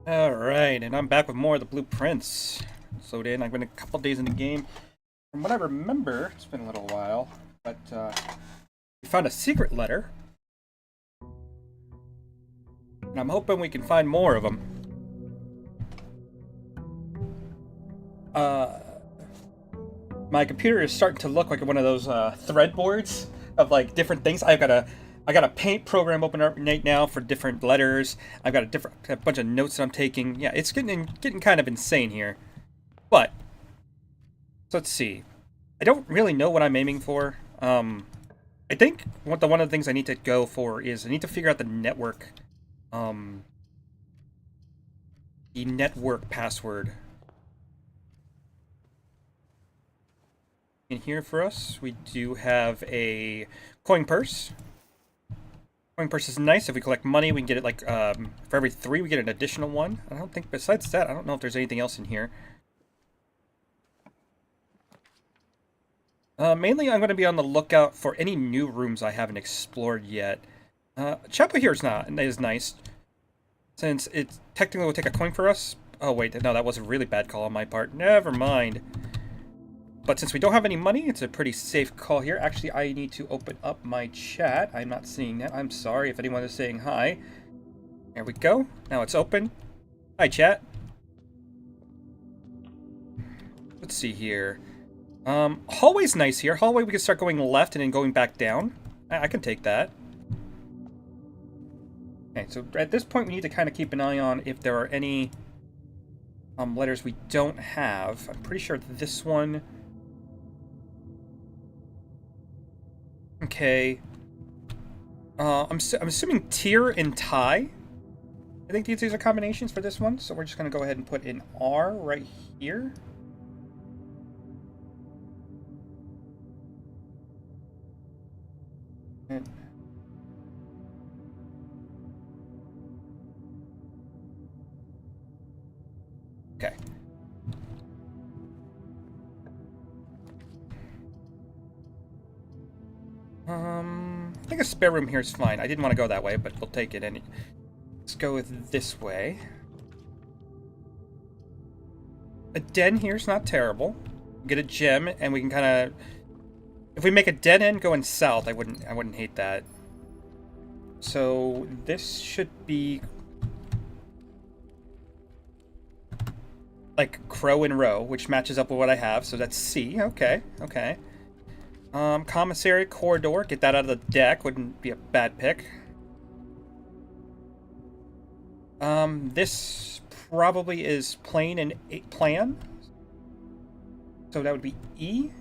Alright, and I'm back with more of the blueprints. So then I've been a couple days in the game. From what I remember, it's been a little while, but we found a secret letter, and I'm hoping we can find more of them. Uh, my computer is starting to look like one of those thread boards of like different things. I got a paint program open up right now for different letters. I've got a bunch of notes that I'm taking. Yeah, it's getting kind of insane here. But so let's see. I don't really know what I'm aiming for. I think one of the things I need to go for is I need to figure out um, the network password. In here for us, we do have a coin purse. Coin purse is nice. If we collect money, we can get it like for every 3, we get an additional one. I don't think besides that, I don't know if there's anything else in here. Mainly, I'm going to be on the lookout for any new rooms I haven't explored yet. Chapel here is nice. Since it technically will take a coin for us. Oh wait, no, that was a really bad call on my part. Never mind. But since we don't have any money, it's a pretty safe call here. Actually, I need to open up my chat. I'm not seeing that. I'm sorry if anyone is saying hi. There we go. Now it's open. Hi, chat. Let's see here. Hallway's nice here. Hallway, we can start going left and then going back down. I can take that. Okay, so at this point, we need to kind of keep an eye on if there are any letters we don't have. I'm pretty sure this one. Okay. I'm assuming tier and tie. I think these are combinations for this one, so we're just going to go ahead and put in R right here. And okay. I think a spare room here is fine. I didn't want to go that way, but we'll take it any. Let's go with this way. A den here is not terrible. Get a gem, and we can kind of. If we make a dead end going south, I wouldn't hate that. So this should be like Crow and Row, which matches up with what I have. So that's C. Okay, okay. Commissary corridor. Get that out of the deck. Wouldn't be a bad pick. This probably is plane and plan. So that would be E.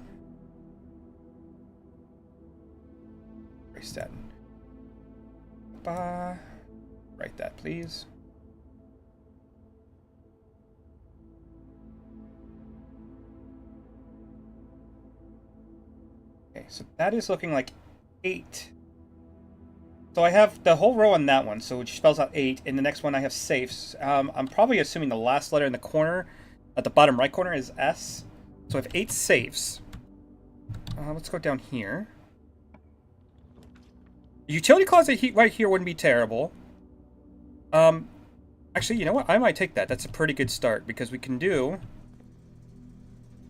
Erase that. Write that, please. Okay, so that is looking like 8. So I have the whole row on that one, so which spells out 8. In the next one, I have safes. I'm probably assuming the last letter in the corner, at the bottom right corner, is S. So I have 8 safes. Let's go down here. Utility closet right here wouldn't be terrible. Actually, you know what? I might take that. That's a pretty good start, because we can do...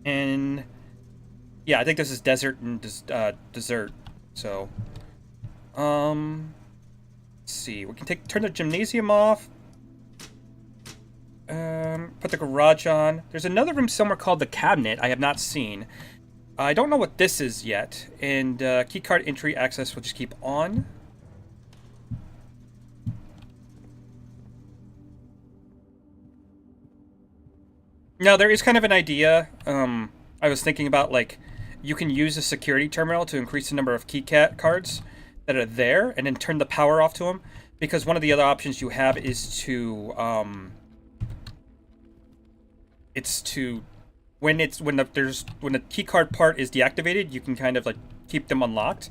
And... Yeah, I think this is desert and dessert. So... let's see. We can turn the gymnasium off. Put the garage on. There's another room somewhere called the cabinet I have not seen. I don't know what this is yet. And keycard entry access will just keep on. Now, there is kind of an idea. I was thinking about, like, you can use a security terminal to increase the number of keycat cards that are there, and then turn the power off to them. Because one of the other options you have is to, when the keycard part is deactivated, you can kind of like keep them unlocked.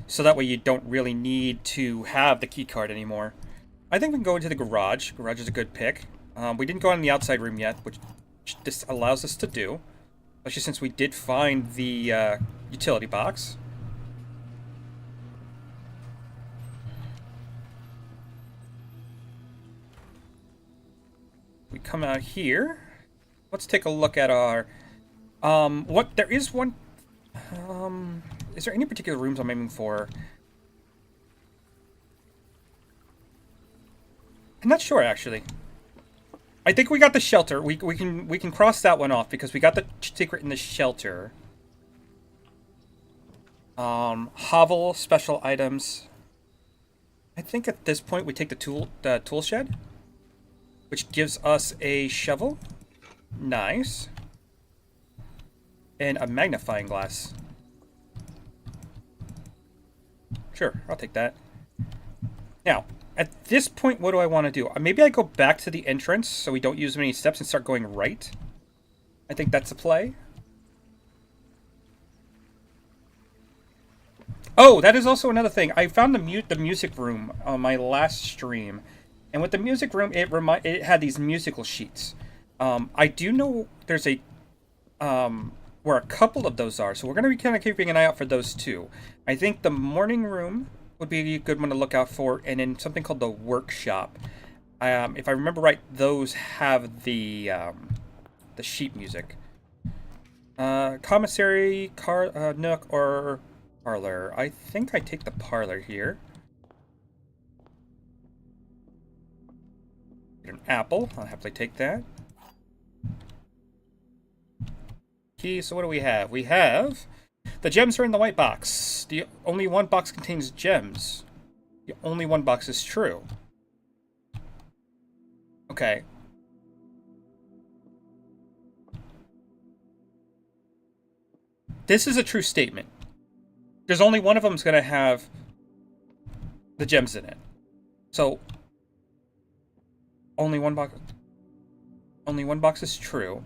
So that way you don't really need to have the keycard anymore. I think we can go into the garage. Garage is a good pick. We didn't go in the outside room yet, which this allows us to do. Especially since we did find the utility box. We come out here. Let's take a look at our... what... There is one... is there any particular rooms I'm aiming for? I'm not sure, actually. I think we got the shelter. We can cross that one off because we got the secret in the shelter. Hovel, special items. I think at this point we take the tool shed, which gives us a shovel. Nice. And a magnifying glass. Sure, I'll take that. Now, at this point, what do I want to do? Maybe I go back to the entrance so we don't use many steps and start going right. I think that's a play. Oh, that is also another thing. I found the music room on my last stream. And with the music room, it had these musical sheets. I do know there's a... where a couple of those are, so we're going to be kind of keeping an eye out for those too. I think the morning room would be a good one to look out for, and then something called the workshop. If I remember right, those have the sheet music. Commissary, nook, or parlor. I think I take the parlor here. Get an apple. I'll happily take that. Key, so what do we have? We have... The gems are in the white box. The only one box contains gems. The only one box is true. Okay. This is a true statement. There's only one of them's going to have the gems in it. So, only one box is true.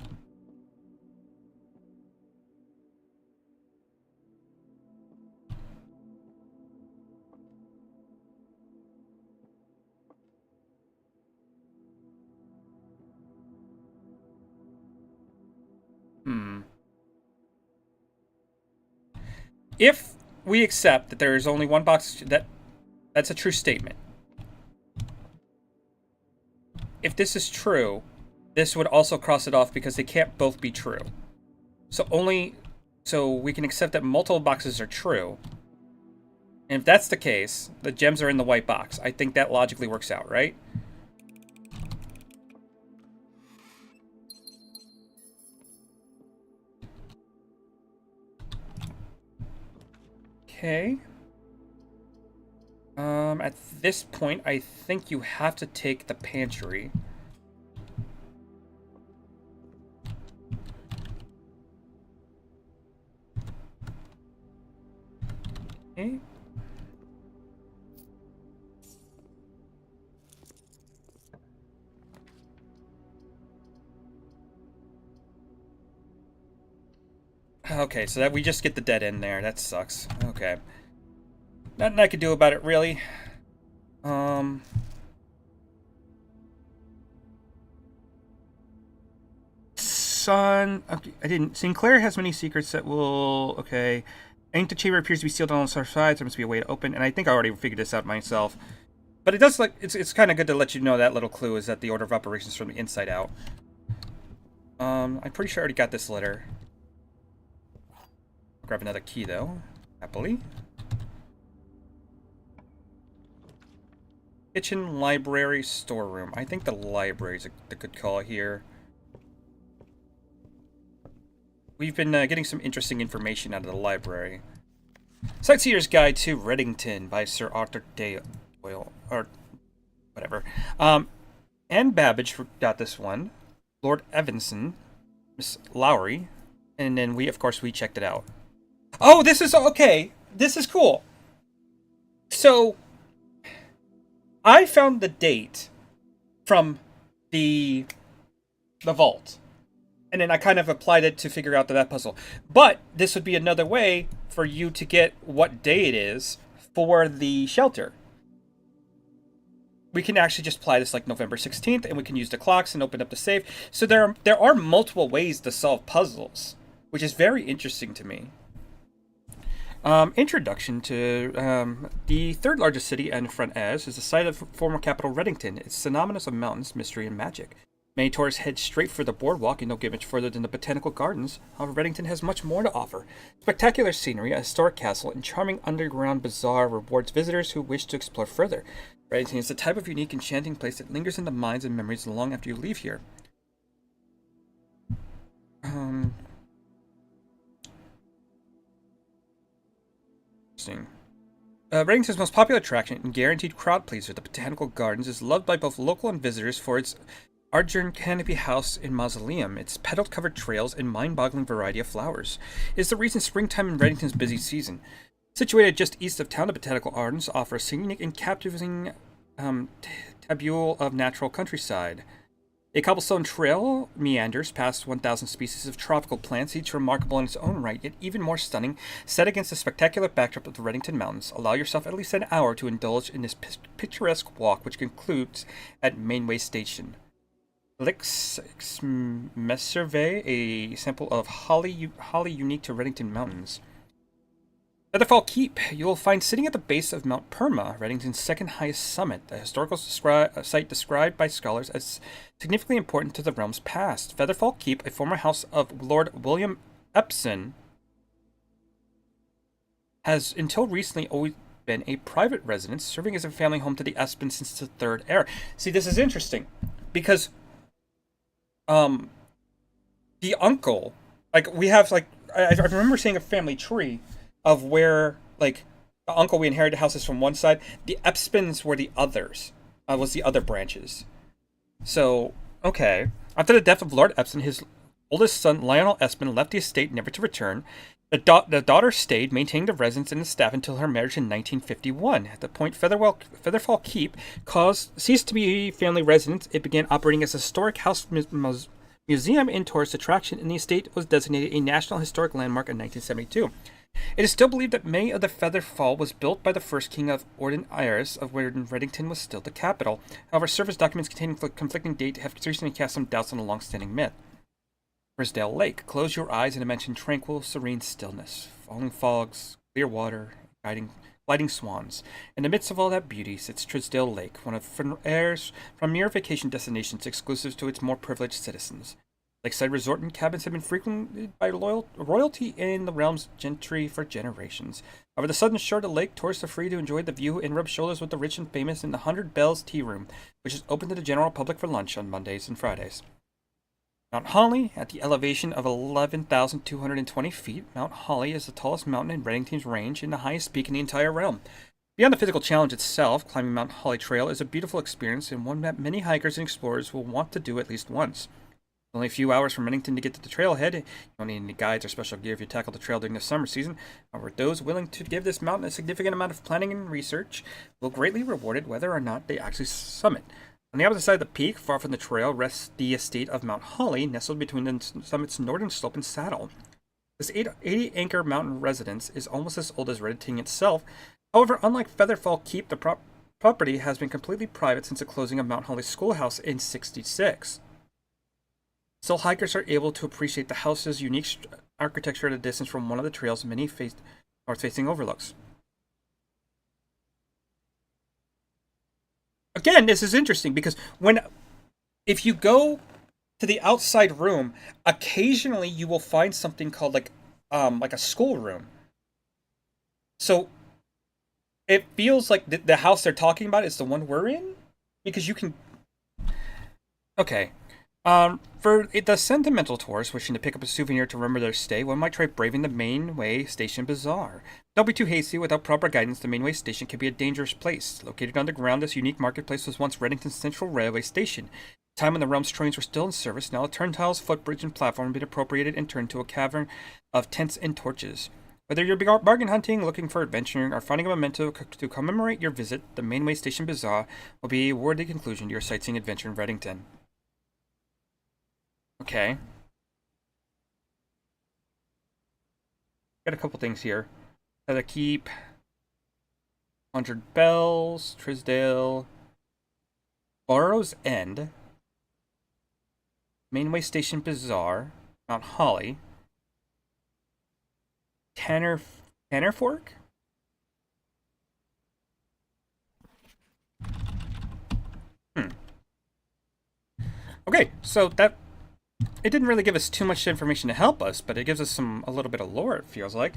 If we accept that there is only one box, that's a true statement. If this is true, this would also cross it off because they can't both be true. So we can accept that multiple boxes are true. And if that's the case, the gems are in the white box. I think that logically works out, right? Okay. At this point, I think you have to take the pantry. Okay. Okay, so that we just get the dead end there. That sucks. Okay. Nothing I could do about it, really. Son... Okay, I didn't... Sinclair has many secrets that will... Okay. Ancient chamber appears to be sealed on all sides. There must be a way to open... And I think I already figured this out myself. But it does, like... It's kind of good to let you know that little clue is that the order of operations from the inside out. I'm pretty sure I already got this letter. Grab another key, though. Happily. Kitchen, library, storeroom. I think the library is a good call here. We've been getting some interesting information out of the library. Sightseer's Guide to Reddington by Sir Arthur Doyle. Or whatever. Anne Babbage got this one. Lord Evanson. Miss Lowry. And then we checked it out. Oh, this is okay. This is cool. So, I found the date from the vault, and then I kind of applied it to figure out that puzzle. But this would be another way for you to get what day it is for the shelter. We can actually just apply this like November 16th, and we can use the clocks and open up the safe. So there are multiple ways to solve puzzles, which is very interesting to me. Introduction to the third largest city in Front-Ez is the site of former capital Reddington. It's synonymous with mountains, mystery, and magic. Many tourists head straight for the boardwalk and don't get much further than the botanical gardens. However, Reddington has much more to offer. Spectacular scenery, a historic castle, and charming underground bazaar rewards visitors who wish to explore further. Reddington is the type of unique, enchanting place that lingers in the minds and memories long after you leave here. Interesting. Reddington's most popular attraction and guaranteed crowd pleaser, the Botanical Gardens, is loved by both local and visitors for its Arjun canopy house and mausoleum, its petal-covered trails, and mind-boggling variety of flowers. It is the reason springtime in Reddington's busy season. Situated just east of town, the Botanical Gardens offer a scenic and captivating tableau of natural countryside. A cobblestone trail meanders past 1,000 species of tropical plants, each remarkable in its own right, yet even more stunning, set against the spectacular backdrop of the Reddington Mountains. Allow yourself at least an hour to indulge in this picturesque walk, which concludes at Mainway Station. Lix Messerve, a sample of holly unique to Reddington Mountains. Featherfall Keep, you will find sitting at the base of Mount Perma, Reddington's second highest summit, a historical site described by scholars as significantly important to the realm's past. Featherfall Keep, a former house of Lord William Epson, has until recently always been a private residence, serving as a family home to the Espins since the Third Era. See, this is interesting because the uncle, like, we have, like, I remember seeing a family tree of where, like, the uncle we inherited houses from one side, the Epspins were the others, was the other branches. So, okay. After the death of Lord Epson, his oldest son, Lionel Espin, left the estate never to return. The daughter stayed, maintaining the residence and the staff until her marriage in 1951. At the point Featherfall Keep ceased to be a family residence, it began operating as a historic house museum and tourist attraction, and the estate was designated a National Historic Landmark in 1972. It is still believed that many of the Featherfall was built by the first king of Orden Iris, of where Reddington was still the capital. However, service documents containing conflicting date have recently cast some doubts on the long-standing myth. Frisdale Lake. Close your eyes and imagine tranquil, serene stillness. Falling fogs, clear water, gliding swans. In the midst of all that beauty sits Trisdale Lake, one of Finnair's premier vacation destinations exclusive to its more privileged citizens. Lakeside resort and cabins have been frequented by royalty and the realm's gentry for generations. Over the southern shore of the lake, tourists are free to enjoy the view and rub shoulders with the rich and famous in the 100 Bells Tea Room, which is open to the general public for lunch on Mondays and Fridays. Mount Holly, at the elevation of 11,220 feet, Mount Holly is the tallest mountain in Reddington's range and the highest peak in the entire realm. Beyond the physical challenge itself, climbing Mount Holly Trail is a beautiful experience and one that many hikers and explorers will want to do at least once. Only a few hours from Reddington to get to the trailhead. You don't need any guides or special gear if you tackle the trail during the summer season. However, those willing to give this mountain a significant amount of planning and research will greatly be rewarded whether or not they actually summit. On the opposite side of the peak, far from the trail, rests the estate of Mount Holly, nestled between the summit's northern slope and saddle. This 80-acre mountain residence is almost as old as Reddington itself. However, unlike Featherfall Keep, the property has been completely private since the closing of Mount Holly Schoolhouse in '66. Still, hikers are able to appreciate the house's unique architecture at a distance from one of the trail's many north-facing overlooks. Again, this is interesting because if you go to the outside room, occasionally you will find something called like a schoolroom. So it feels like the house they're talking about is the one we're in, because you can. Okay. For the sentimental tourist wishing to pick up a souvenir to remember their stay, one might try braving the Mainway Station Bazaar. Don't be too hasty. Without proper guidance, the Mainway Station can be a dangerous place. Located underground, this unique marketplace was once Reddington's central railway station. The time when the realm's trains were still in service, now the turntiles, footbridge, and platform have been appropriated and turned to a cavern of tents and torches. Whether you're bargain hunting, looking for adventure, or finding a memento to commemorate your visit, the Mainway Station Bazaar will be a worthy conclusion to your sightseeing adventure in Reddington. Okay. Got a couple things here. Feather Keep, 100 Bells, Trisdale, Barrow's End, Mainway Station Bazaar, Mount Holly, Tanner Fork? Okay, so that it didn't really give us too much information to help us, but it gives us a little bit of lore. It feels like.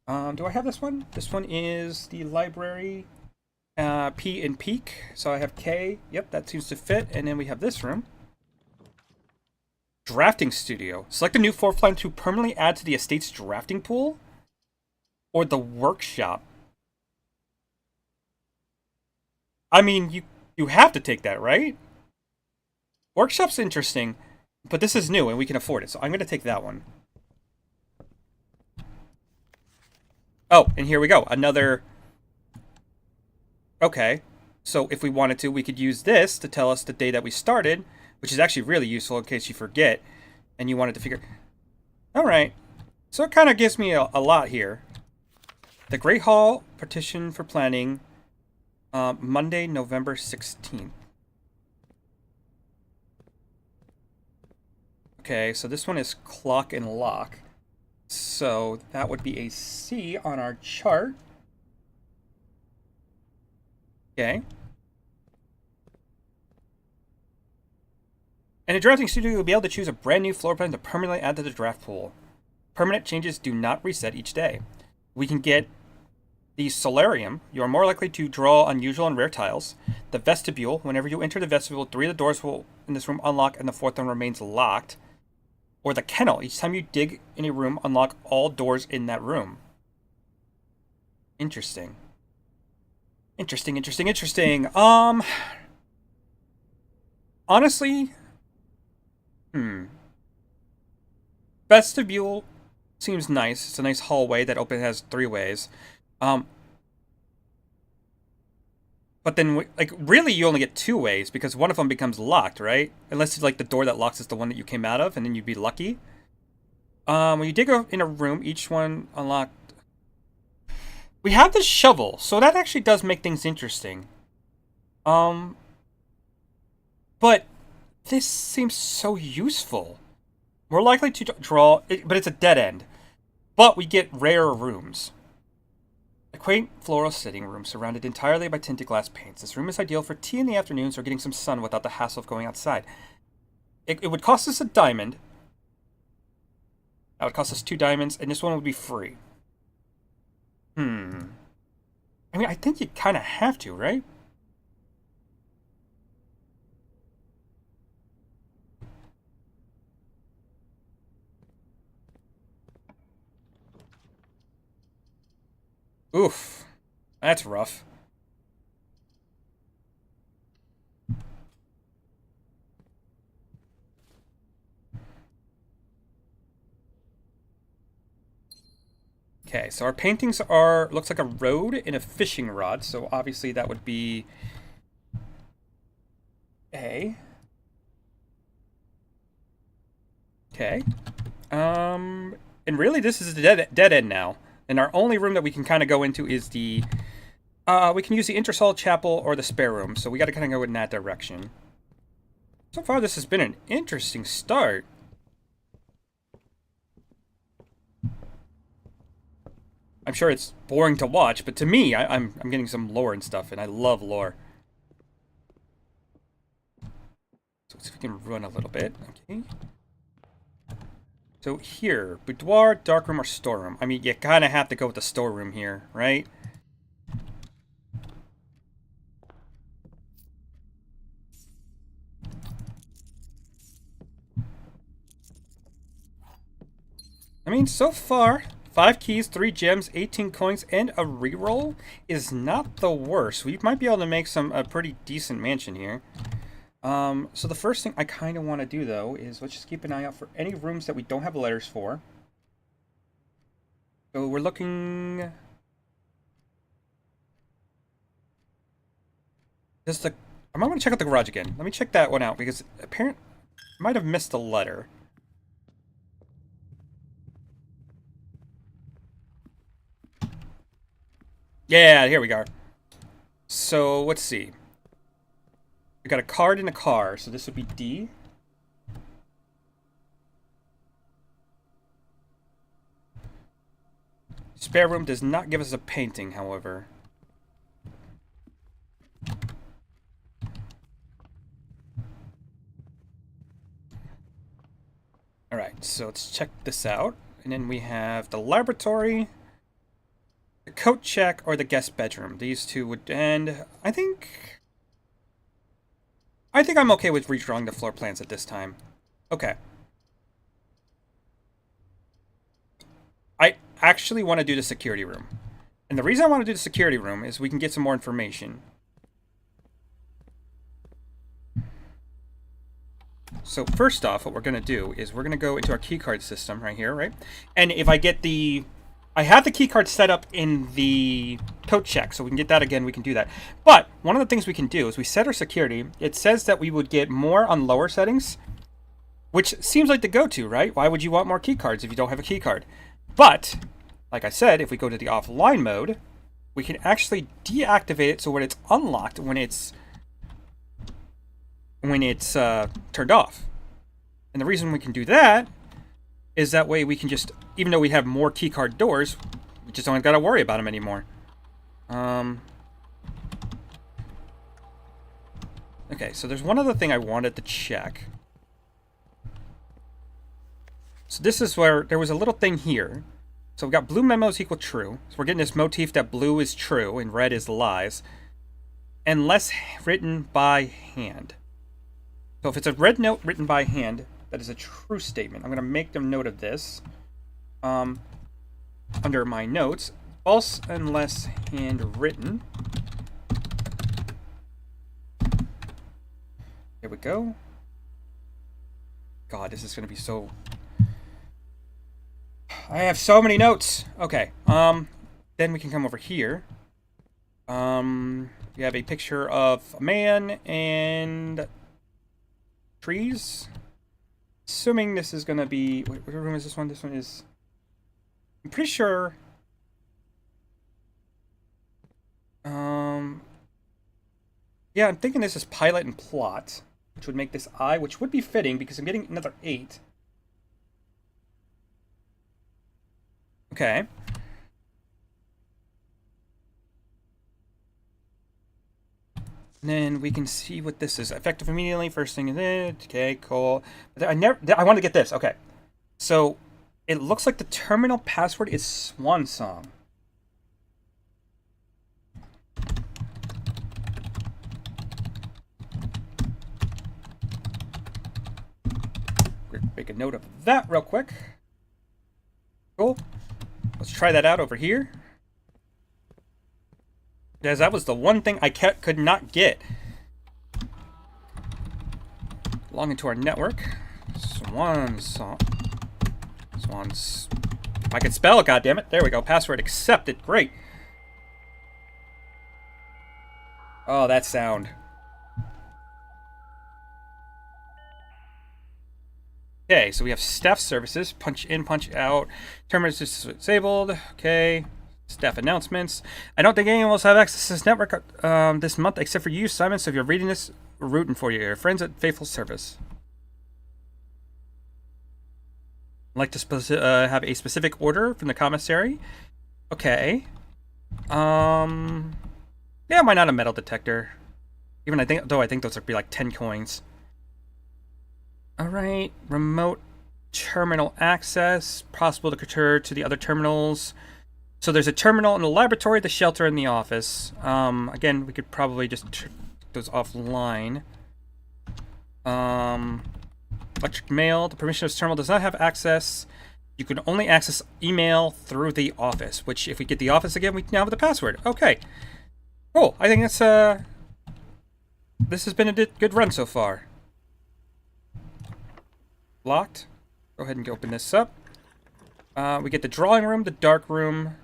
Do I have this one? This one is the library, P and Peak. So I have K. Yep, that seems to fit. And then we have this room. Drafting studio. Select a new floor plan to permanently add to the estate's drafting pool, or the workshop. I mean, you have to take that, right? Workshop's interesting, but this is new and we can afford it, so I'm going to take that one. Oh, and here we go. Another... Okay. So if we wanted to, we could use this to tell us the day that we started, which is actually really useful in case you forget and you wanted to figure... Alright. So it kind of gives me a lot here. The Great Hall petition for planning, Monday, November 16th. Okay, so this one is clock and lock. So that would be a C on our chart. Okay. In a drafting studio, you'll be able to choose a brand new floor plan to permanently add to the draft pool. Permanent changes do not reset each day. We can get the solarium. You are more likely to draw unusual and rare tiles. The vestibule. Whenever you enter the vestibule, 3 of the doors will in this room unlock and the 4th one remains locked. Or the kennel. Each time you dig in a room, unlock all doors in that room. Interesting. Interesting. Honestly, vestibule seems nice. It's a nice hallway that has 3 ways. But then, like, really you only get 2 ways because one of them becomes locked, right? Unless, like, the door that locks is the one that you came out of, and then you'd be lucky. When you dig in a room, each one unlocked... We have the shovel, so that actually does make things interesting. But this seems so useful. We're likely to draw... But it's a dead end. But we get rare rooms. A quaint floral sitting room surrounded entirely by tinted glass paints. This room is ideal for tea in the afternoons or getting some sun without the hassle of going outside. It would cost us a diamond. That would cost us 2 diamonds, and this one would be free. I mean, I think you kind of have to, right? Oof. That's rough. Okay, so our paintings are... Looks like a road and a fishing rod, so obviously that would be... A. Okay. And really this is a dead end now. And our only room that we can kind of go into is the... we can use the Intersail Chapel or the spare room, so we got to kind of go in that direction. So far, this has been an interesting start. I'm sure it's boring to watch, but to me, I'm getting some lore and stuff, and I love lore. So let's see if we can run a little bit. Okay. So here, boudoir, darkroom, or storeroom. I mean, you kind of have to go with the storeroom here, right? I mean, so far, 5 keys, 3 gems, 18 coins, and a reroll is not the worst. We might be able to make a pretty decent mansion here. So the first thing I kind of want to do, though, is let's just keep an eye out for any rooms that we don't have letters for. So we're looking... I might want to check out the garage again. Let me check that one out, because apparently I might have missed a letter. Yeah, here we go. So, let's see. We got a card in a car, so this would be D. Spare room does not give us a painting, however. Alright, so let's check this out. And then we have the laboratory, the coat check, or the guest bedroom. These two would end. I think I'm okay with redrawing the floor plans at this time. Okay. I actually want to do the security room. And the reason I want to do the security room is we can get some more information. So first off, what we're going to do is we're going to go into our keycard system right here, right? And if I get the... I have the keycard set up in the code check, so we can get that again, we can do that. But one of the things we can do is we set our security. It says that we would get more on lower settings, which seems like the go-to, right? Why would you want more keycards if you don't have a keycard? But, like I said, if we go to the offline mode, we can actually deactivate it so when it's unlocked, when it's turned off. And the reason we can do that is that way we can just, even though we have more keycard doors, we just don't got to worry about them anymore. Okay, so there's one other thing I wanted to check. So this is where there was a little thing here. So we've got blue memos equal true. So we're getting this motif that blue is true and red is lies. Unless written by hand. So if it's a red note written by hand, that is a true statement. I'm going to make them note of this. Under my notes, false unless handwritten. Here we go. God, this is going to be so... I have so many notes. Okay. Then we can come over here. You have a picture of a man and trees. Assuming this is going to be... What room is this one? This one is... I'm pretty sure... Yeah, I'm thinking this is pilot and plot, which would make this I, which would be fitting because I'm getting another 8. Okay. And then we can see what this is. Effective immediately. First thing is it. Okay, cool. But I want to get this. Okay. So it looks like the terminal password is Swan Song. Make a note of that real quick. Cool. Let's try that out over here. Because that was the one thing I could not get. Log into our network. Swan Song. Swans. If I can spell, goddammit. There we go. Password accepted. Great. Oh, that sound. Okay, so we have staff services. Punch in, punch out. Terminals disabled. Okay. Staff announcements. I don't think anyone else have access to this network this month except for you, Simon. So if you're reading this, we're rooting for you. Your friends at Faithful Service. I'd like to have a specific order from the commissary. Okay. Yeah, why not a metal detector? Even I think those would be like 10 coins. Alright, remote terminal access, possible to return to the other terminals. So there's a terminal in the laboratory, the shelter, and the office. Again, we could probably just take those offline. Electric mail, the permissionless terminal does not have access. You can only access email through the office, which if we get the office again, we now have the password. Okay. Cool, I think that's, this has been a good run so far. Locked. Go ahead and open this up. We get the drawing room, the dark room.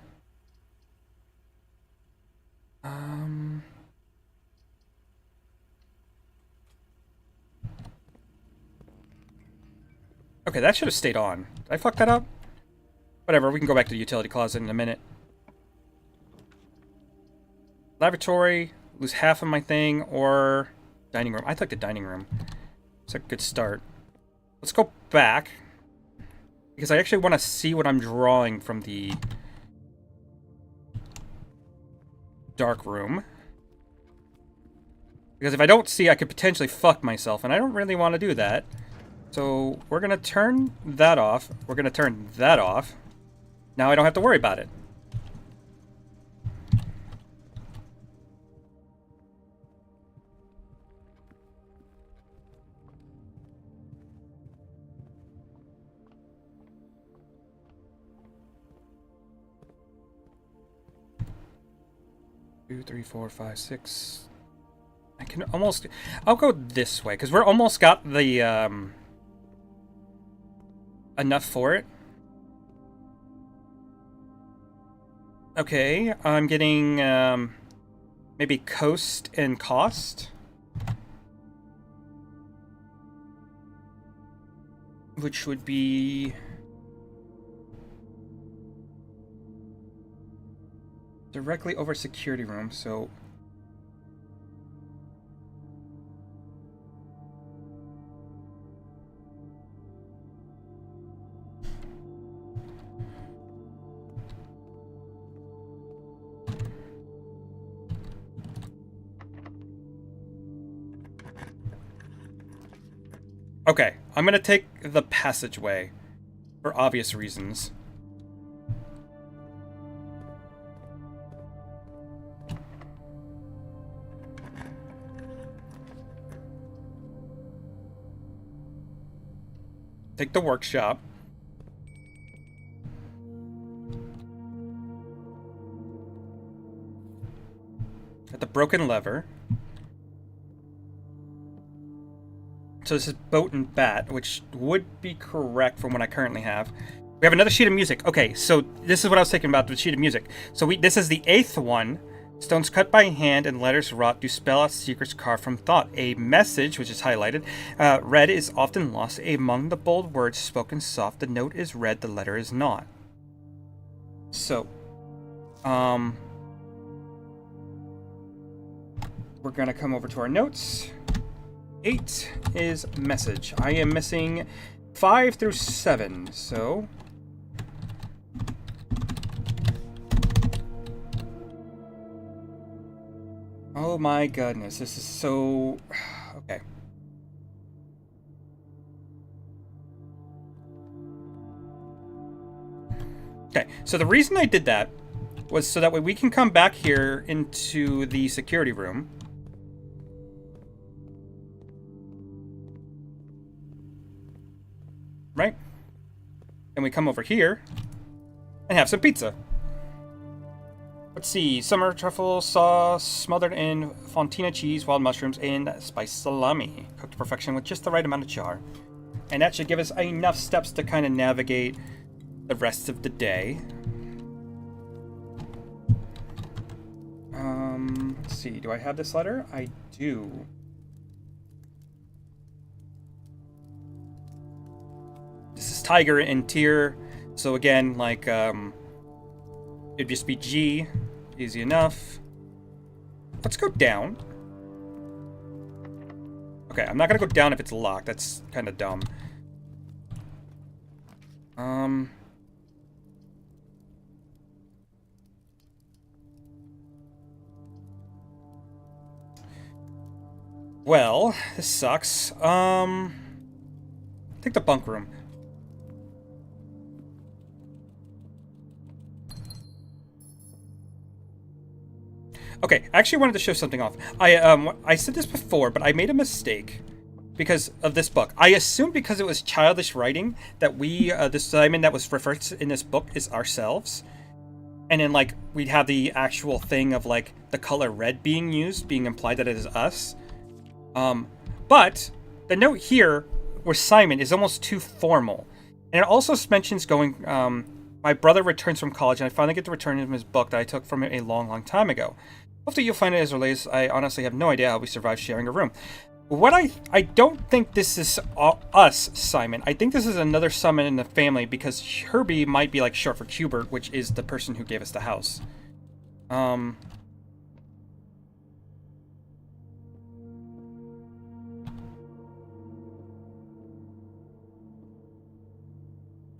Okay, that should have stayed on. Did I fuck that up? Whatever, we can go back to the utility closet in a minute. Laboratory, lose half of my thing, or dining room. I took the dining room. It's a good start. Let's go back. Because I actually want to see what I'm drawing from the dark room. Because if I don't see, I could potentially fuck myself, and I don't really want to do that. So we're going to turn that off. We're going to turn that off. Now I don't have to worry about it. Two, three, four, five, six. I can almost... I'll go this way, because we're almost got the, enough for it. Okay, I'm getting, maybe coast and cost. Which would be... directly over security room, so... Okay, I'm gonna take the passageway, for obvious reasons. Take the workshop. Got the broken lever. So this is boat and bat, which would be correct from what I currently have. We have another sheet of music. Okay, so this is what I was thinking about the sheet of music. So this is the 8th one. Stones cut by hand and letters wrought do spell out secrets carved from thought. A message, which is highlighted, read is often lost. Among the bold words spoken soft, the note is read, the letter is not. So, we're gonna come over to our notes. 8 is message. I am missing 5 through 7, so... Oh my goodness, this is so... Okay. Okay, so the reason I did that was so that way we can come back here into the security room. Right? And we come over here and have some pizza. Let's see, summer truffle sauce smothered in fontina cheese, wild mushrooms, and spiced salami. Cooked to perfection with just the right amount of char. And that should give us enough steps to kind of navigate the rest of the day. Let's see, do I have this letter? I do. This is Tiger and Tier, so again, like, it'd just be G. Easy enough. Let's go down. Okay, I'm not gonna go down if it's locked. That's kind of dumb. Well, this sucks. Take the bunk room. Okay, I actually wanted to show something off. I said this before, but I made a mistake because of this book. I assumed because it was childish writing that we, the Simon that was referred to in this book is ourselves. And then, like, we'd have the actual thing of, like, the color red being used, being implied that it is us. But the note here where Simon is almost too formal. And it also mentions going, my brother returns from college and I finally get to return him his book that I took from him a long, long time ago. Hopefully you'll find it as related. I honestly have no idea how we survived sharing a room. What I don't think this is us, Simon. I think this is another Simon in the family because Herbie might be like short for Hubert, which is the person who gave us the house.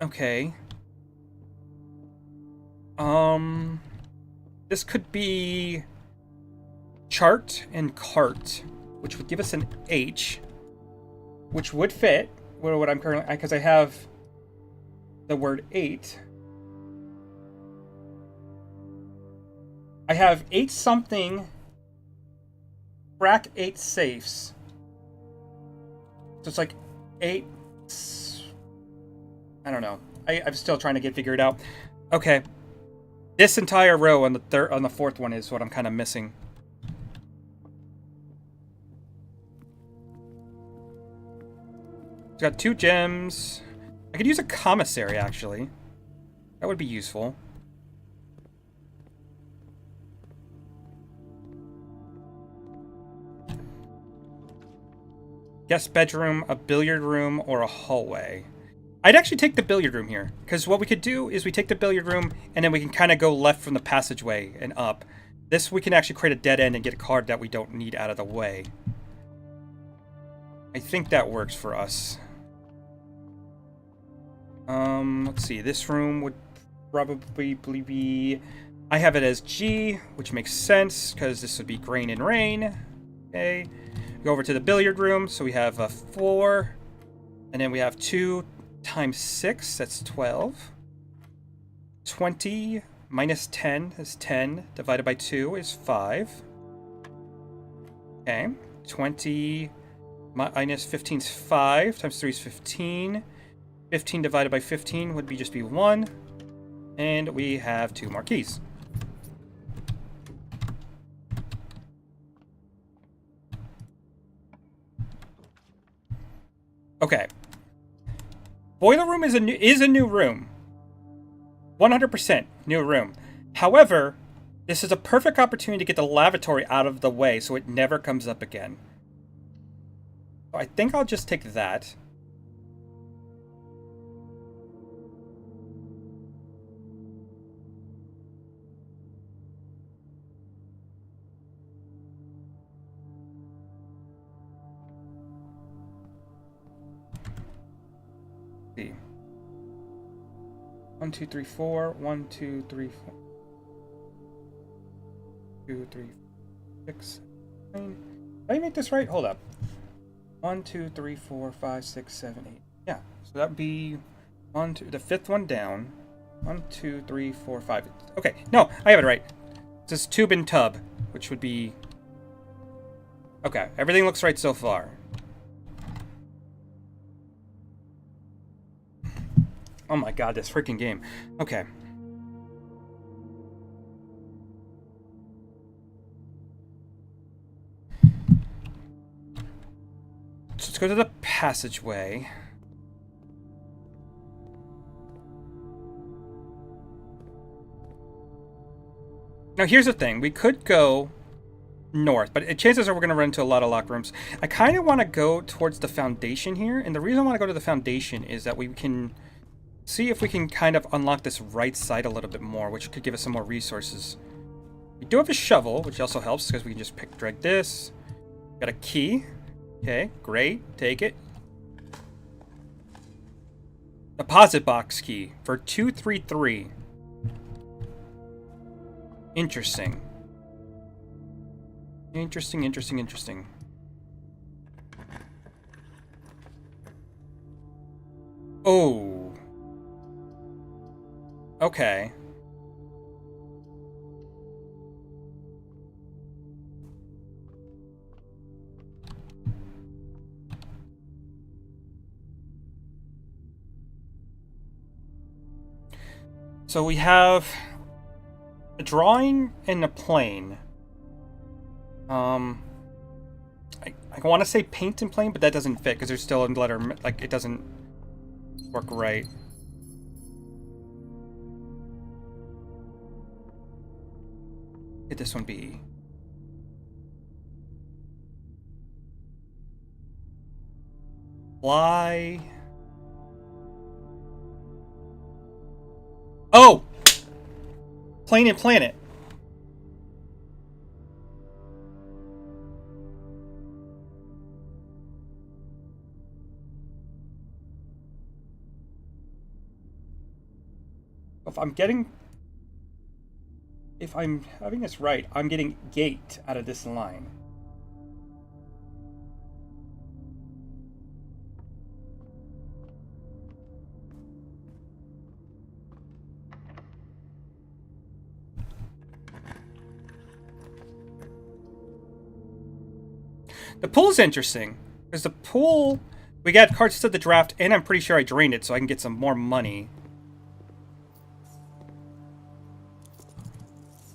Okay. This could be chart and cart, which would give us an H, which would fit what I'm currently, because I have the word 8. I have 8 something, crack 8 safes. So it's like 8. I don't know. I'm still trying to get figured out. Okay, this entire row on the fourth one is what I'm kind of missing. It's got 2 gems. I could use a commissary, actually. That would be useful. Guest bedroom, a billiard room, or a hallway. I'd actually take the billiard room here, because what we could do is we take the billiard room, and then we can kind of go left from the passageway and up. This, we can actually create a dead end and get a card that we don't need out of the way. I think that works for us. Let's see. This room would probably be... I have it as G, which makes sense, because this would be grain and rain. Okay. Go over to the billiard room, so we have a 4, and then we have 2 times 6, that's 12. 20 minus 10 is 10, divided by 2 is 5. Okay, 20 minus 15 is 5, times 3 is 15. 15 divided by 15 would just be 1, and we have 2 more keys. Okay. Boiler room is a new room. 100% new room. However, this is a perfect opportunity to get the lavatory out of the way so it never comes up again. So I think I'll just take that. See. 1, 2, 3, 4. 1, 2, 3, 4. 2, 3, 6, 9. Did I make this right? Hold up. 1, 2, 3, 4, 5, 6, 7, 8. Yeah. So that would be 1, 2. The fifth one down. 1, 2, 3, 4, 5. Okay. No, I have it right. It says tube and tub, which would be... Okay. Everything looks right so far. Oh my god, this freaking game. Okay. So let's go to the passageway. Now here's the thing. We could go north, but chances are we're going to run into a lot of locked rooms. I kind of want to go towards the foundation here, and the reason I want to go to the foundation is that we can... see if we can kind of unlock this right side a little bit more, which could give us some more resources. We do have a shovel, which also helps because we can just drag this. Got a key. Okay, great. Take it. Deposit box key for 233. Interesting. Interesting. Oh. Okay. So we have a drawing and a plane. I want to say paint and plane, but that doesn't fit because there's still a letter, like, it doesn't work right. Could this one be? Fly. Oh! Plane and planet. If I'm having this right, I'm getting gate out of this line. The pool's interesting. Because the pool... We got cards to the draft, and I'm pretty sure I drained it so I can get some more money.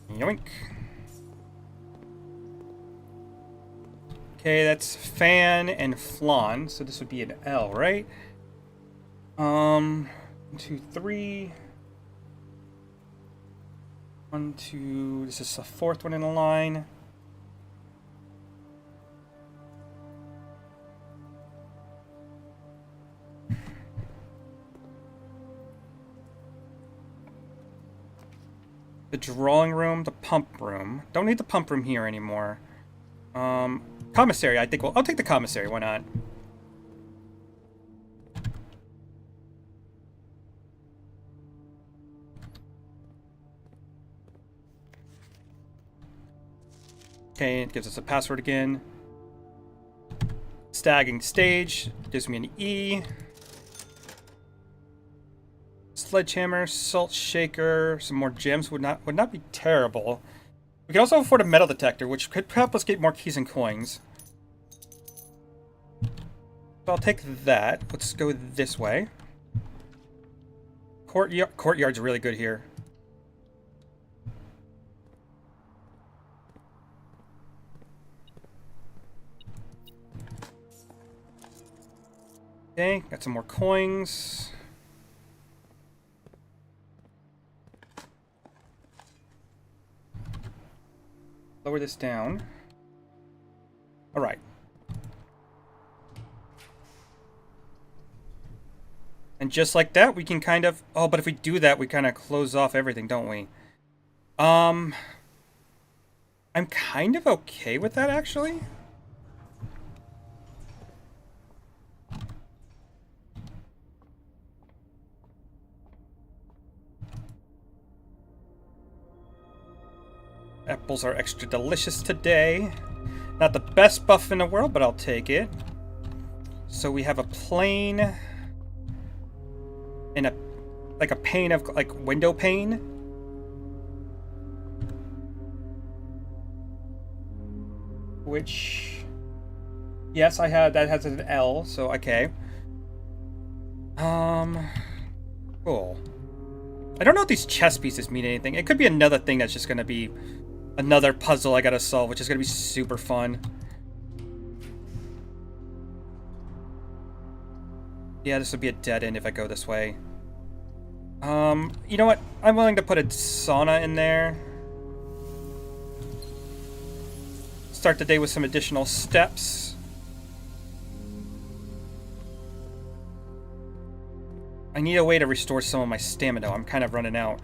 Yoink. Okay, that's Fan and Flan, so this would be an L, right? 1, 2, 3. 1, 2. This is the fourth one in the line. The drawing room, the pump room. Don't need the pump room here anymore. Commissary, I think I'll take the commissary, why not? Okay, it gives us a password again. Stagging stage, gives me an E. Sledgehammer, salt shaker, some more gems would not be terrible. We could also afford a metal detector, which could help us get more keys and coins. So I'll take that. Let's go this way. Courtyard's really good here. Okay, got some more coins. Lower this down. All right. And just like that, we can kind of... Oh, but if we do that, we kind of close off everything, don't we? I'm kind of okay with that, actually. Apples are extra delicious today. Not the best buff in the world, but I'll take it. So we have a plane and a pane of window pane. Which, yes, I had that has an L, so okay. Cool. I don't know if these chess pieces mean anything. It could be another thing that's just gonna be another puzzle I gotta solve, which is gonna be super fun. Yeah, this would be a dead end if I go this way. You know what? I'm willing to put a sauna in there. Start the day with some additional steps. I need a way to restore some of my stamina. I'm kind of running out.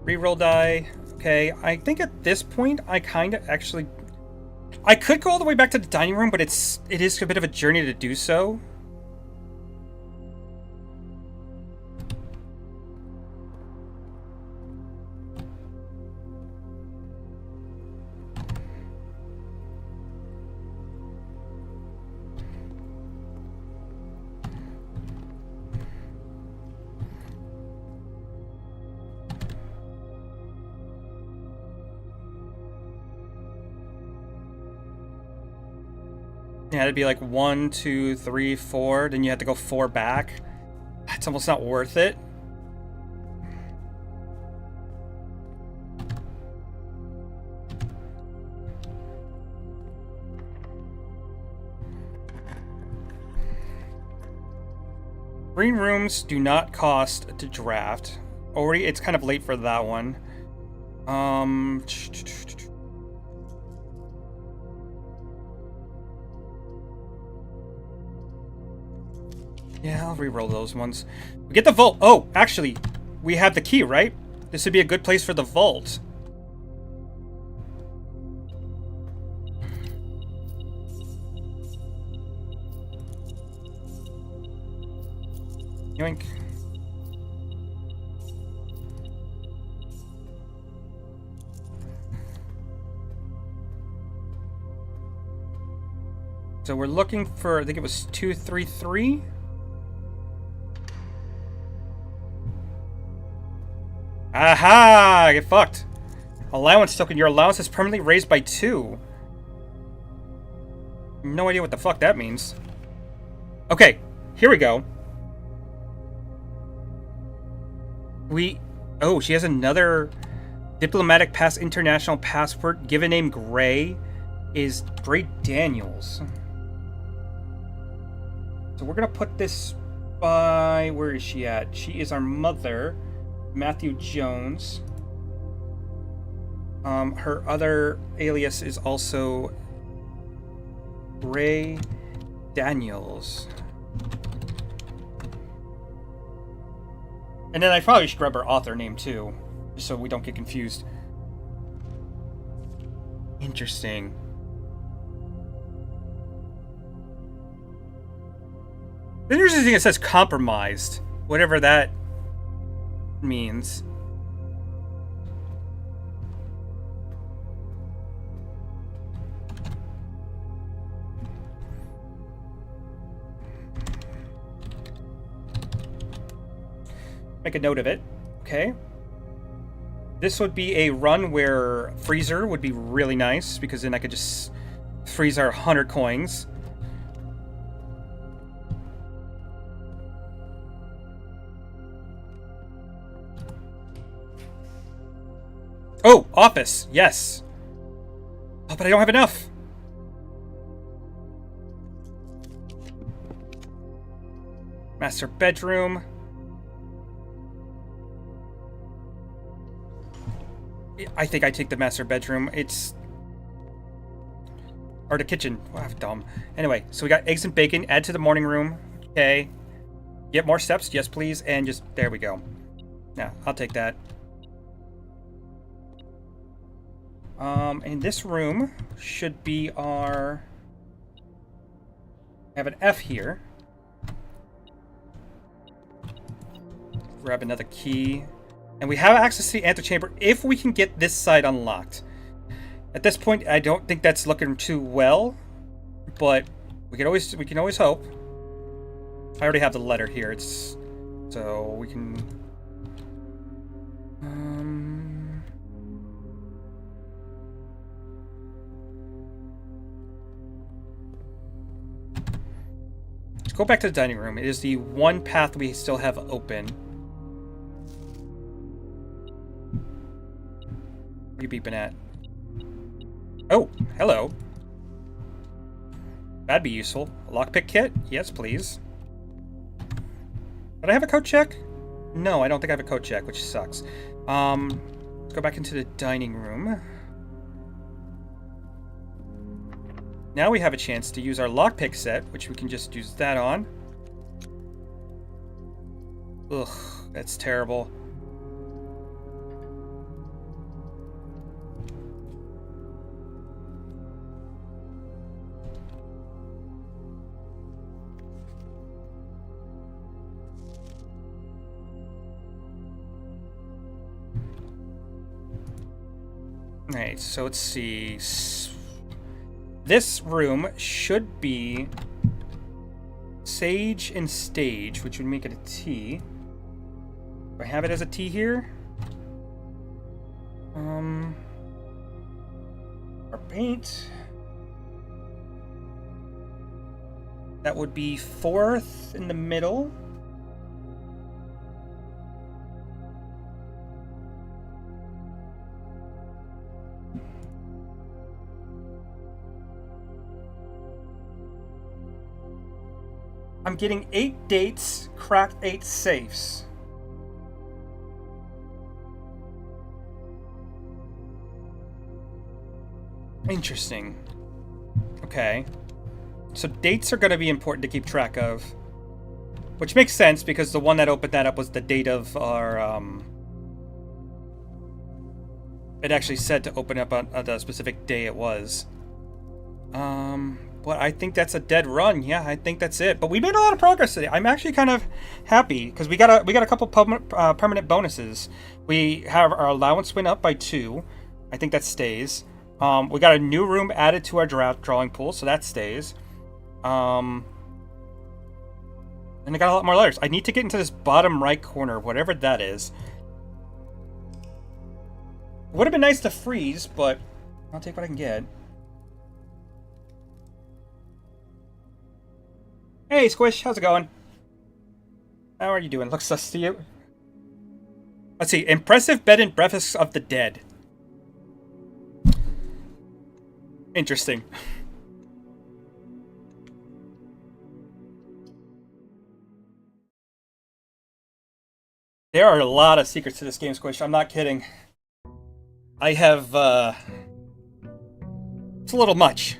Reroll die. Okay, I think at this point I kind of actually... I could go all the way back to the dining room, but it is a bit of a journey to do so. Yeah, it'd be like 1, 2, 3, 4. Then you have to go 4 back. It's almost not worth it. Green rooms do not cost to draft. Already, it's kind of late for that one. Yeah, I'll re-roll those ones. We get the vault. Oh, actually, we have the key, right? This would be a good place for the vault. Yoink. So we're looking for, I think it was 233. Aha! Get fucked. Allowance token. Your allowance is permanently raised by 2. No idea what the fuck that means. Okay, here we go. Oh, she has another diplomatic pass, international passport. Given name Gray is Gray Daniels. So we're gonna put this by, where is she at? She is our mother, Matthew Jones. Her other alias is also Gray Daniels. And then I probably should grab her author name too, just so we don't get confused. Interesting. The interesting thing, it says compromised, whatever that means. Make a note of it. Okay. This would be a run where Freezer would be really nice, because then I could just freeze our 100 coins. Oh, office. Yes. Oh, but I don't have enough. Master bedroom. I think I take the master bedroom. It's... Or the kitchen. Wow, dumb. Anyway, so we got eggs and bacon. Add to the morning room. Okay. Get more steps? Yes, please. And just... There we go. Yeah, I'll take that. And this room should be our... I have an F here. Grab another key. And we have access to the antechamber if we can get this side unlocked. At this point, I don't think that's looking too well, but we can always hope. I already have the letter here. It's so we can. Let's go back to the dining room. It is the one path we still have open. What are you beeping at? Oh, hello. That'd be useful. A lockpick kit? Yes, please. Did I have a code check? No, I don't think I have a code check, which sucks. Let's go back into the dining room. Now we have a chance to use our lockpick set, which we can just use that on. Ugh, that's terrible. Alright, so let's see. This room should be Sage and Stage, which would make it a T. Do I have it as a T here? Our paint. That would be 4th in the middle. I'm getting 8 dates, cracked 8 safes. Interesting. Okay. So dates are going to be important to keep track of. Which makes sense, because the one that opened that up was the date of our, It actually said to open up on the specific day it was. But I think that's a dead run. Yeah, I think that's it. But we made a lot of progress today. I'm actually kind of happy because we got a couple permanent bonuses. We have our allowance went up by 2. I think that stays. We got a new room added to our drawing pool, so that stays. And I got a lot more letters. I need to get into this bottom right corner, whatever that is. Would have been nice to freeze, but I'll take what I can get. Hey, Squish, how's it going? How are you doing? Looks sus to you. Let's see. Impressive bed and breakfast of the dead. Interesting. There are a lot of secrets to this game, Squish. I'm not kidding. I have, it's a little much.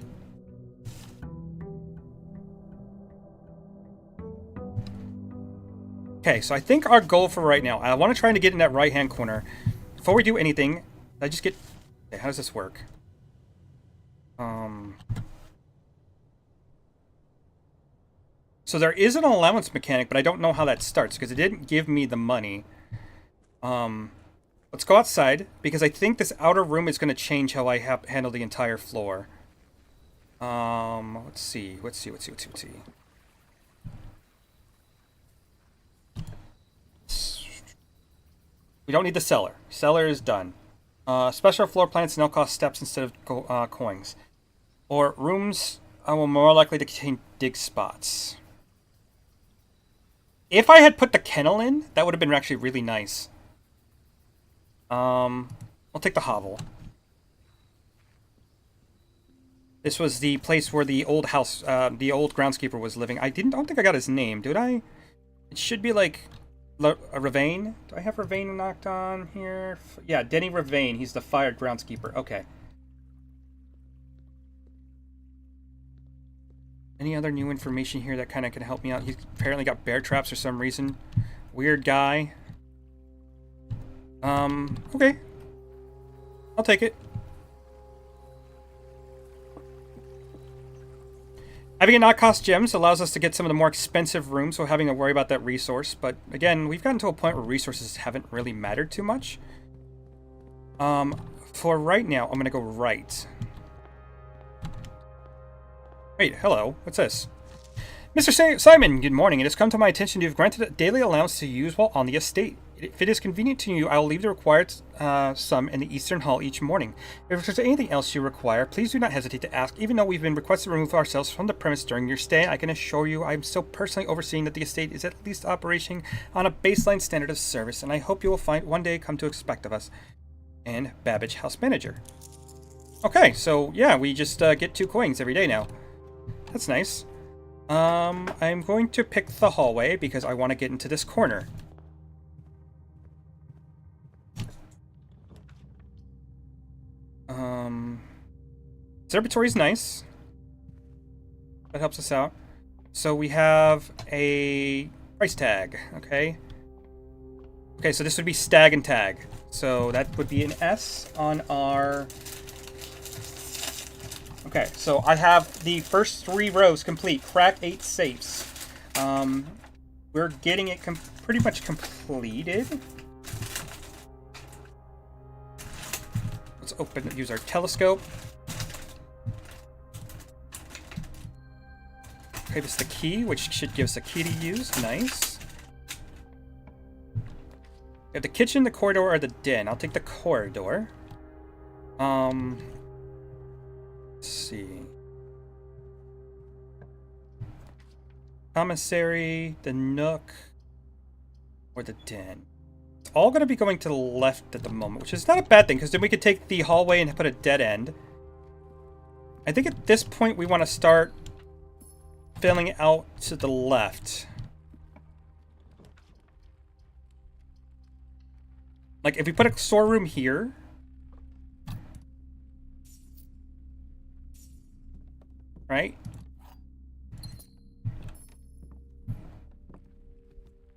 Okay, so I think our goal for right now, I want to try to get in that right-hand corner. Before we do anything, I just get... Okay, how does this work? So there is an allowance mechanic, but I don't know how that starts, because it didn't give me the money. Let's go outside, because I think this outer room is going to change how I handle the entire floor. Let's see. We don't need the cellar. Cellar is done. Special floor plans now cost steps instead of coins. Or rooms are more likely to contain dig spots. If I had put the kennel in, that would have been actually really nice. I'll take the hovel. This was the place where the old house, the old groundskeeper was living. I don't think I got his name, did I? It should be like Ravane. Do I have Ravane knocked on here? Yeah, Denny Ravane. He's the fired groundskeeper. Okay. Any other new information here that kind of can help me out? He's apparently got bear traps for some reason. Weird guy. Okay. I'll take it. Having it not cost gems allows us to get some of the more expensive rooms without having to worry about that resource. But again, we've gotten to a point where resources haven't really mattered too much. For right now, I'm going to go right. Wait, hello. What's this? Mr. Simon, good morning. It has come to my attention you have granted a daily allowance to use while on the estate. If it is convenient to you, I will leave the required sum in the Eastern Hall each morning. If there's anything else you require, please do not hesitate to ask. Even though we've been requested to remove ourselves from the premise during your stay, I can assure you I am still personally overseeing that the estate is at least operating on a baseline standard of service, and I hope you will one day come to expect of us. And Babbage, House Manager. Okay, so yeah, we just get 2 coins every day now. That's nice. I'm going to pick the hallway because I want to get into this corner. Observatory is nice. That helps us out. So we have a price tag, okay? Okay, so this would be stag and tag. So that would be an S on our... Okay, so I have the first 3 rows complete. Crack 8 safes. We're getting it pretty much completed. Let's use our telescope. Okay, this is the key, which should give us a key to use. Nice. We have the kitchen, the corridor, or the den. I'll take the corridor. Let's see. Commissary, the nook, or the den. It's all going to be going to the left at the moment, which is not a bad thing, because then we could take the hallway and put a dead end. I think at this point we want to start filling out to the left. Like, if we put a storeroom here... Right?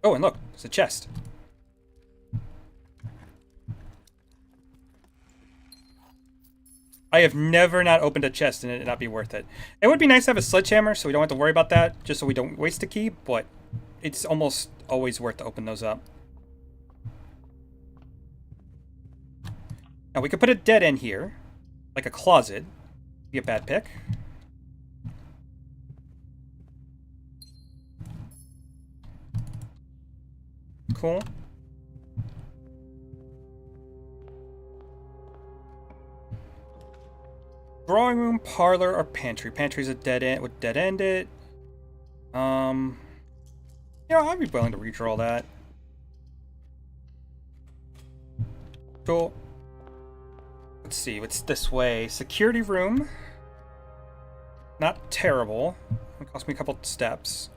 Oh, and look, it's a chest. I have never not opened a chest and it not be worth it. It would be nice to have a sledgehammer so we don't have to worry about that, just so we don't waste a key, but it's almost always worth to open those up. Now we could put a dead end here, like a closet. Be a bad pick. Cool. drawing room, parlor, or pantry. Pantry's a dead end. Would dead end it? You know, I'd be willing to redraw that. Cool. Let's see, what's this way? Security room. Not terrible. It cost me a couple steps.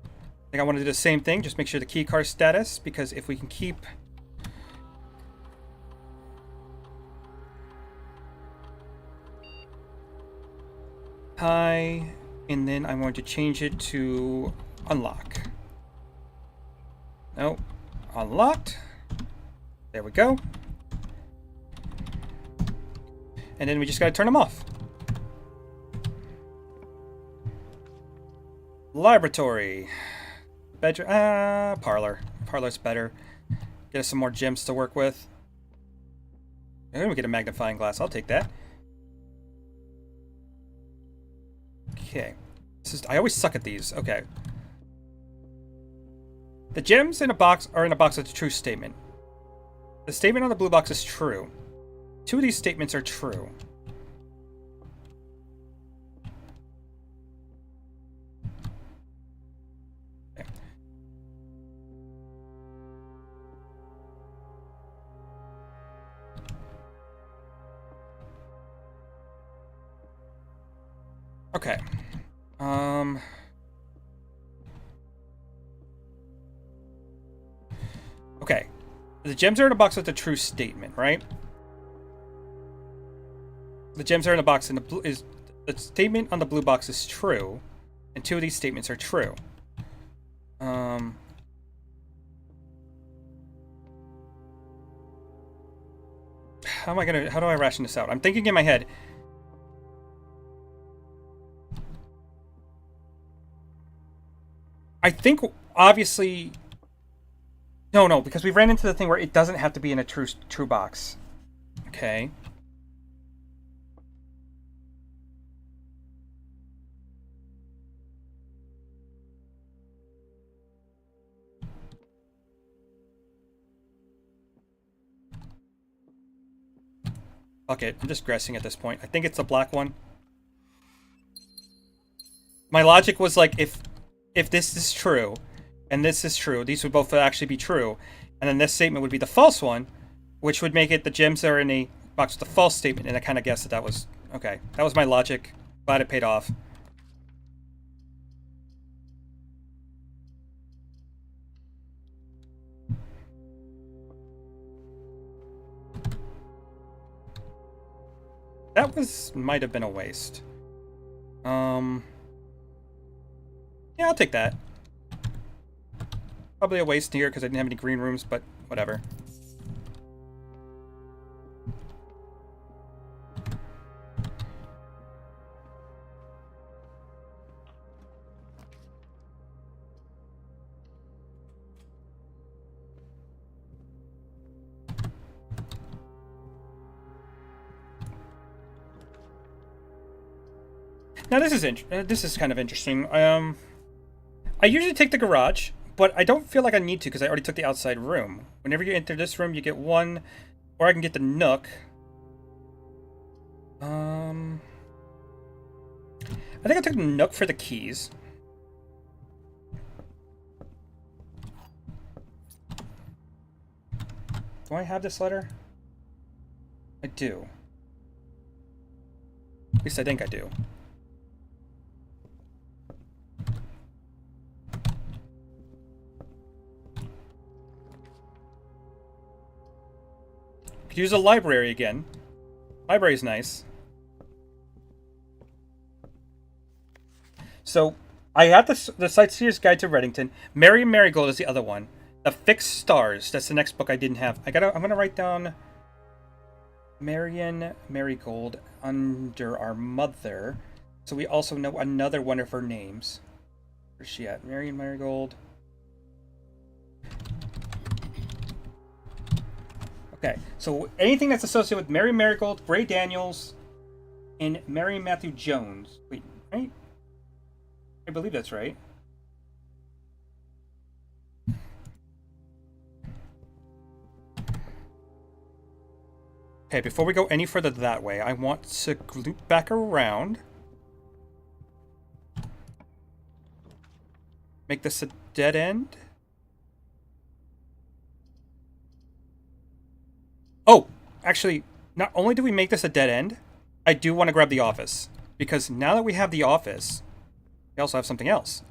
I think I want to do the same thing, just make sure the key card status, because if we can keep... high, and then I'm going to change it to unlock. Nope. Unlocked. There we go. And then we just gotta turn them off. Laboratory. Bedroom. Parlor. Parlor's better. Get us some more gems to work with. And then we get a magnifying glass. I'll take that. Okay. I always suck at these. Okay. The gems in a box are in a box with a true statement. The statement on the blue box is true. Two of these statements are true. Okay. Okay. Okay. The gems are in a box with a true statement, right? The gems are in a box and the blue is the statement on the blue box is true, and two of these statements are true. How do I ration this out? I'm thinking in my head. I think obviously no, because we ran into the thing where it doesn't have to be in a true box. Okay. Okay, I'm just guessing at this point. I think it's the black one. My logic was like, if this is true, and this is true, these would both actually be true, and then this statement would be the false one, which would make it the gems are in a box with the false statement, and I kind of guessed that was... Okay, that was my logic. Glad it paid off. That might have been a waste. Yeah, I'll take that. Probably a waste here because I didn't have any green rooms, but whatever. Now this is kind of interesting. I usually take the garage, but I don't feel like I need to because I already took the outside room. Whenever you enter this room, you get one, or I can get the nook. I think I took the nook for the keys. Do I have this letter? I do. At least I think I do. Could use a library again. Library's nice. So, I have the Sightseer's Guide to Reddington. Mary Marigold is the other one. The Fixed Stars. That's the next book I didn't have. I'm gonna write down Marian Marigold under our mother, so we also know another one of her names. Where's she at? Marian Marigold. Okay, so anything that's associated with Mary Marigold, Gray Daniels, and Mary Matthew Jones. Wait, right? I believe that's right. Okay, before we go any further that way, I want to loop back around. Make this a dead end. Oh, actually, not only do we make this a dead end, I do want to grab the office. Because now that we have the office, we also have something else.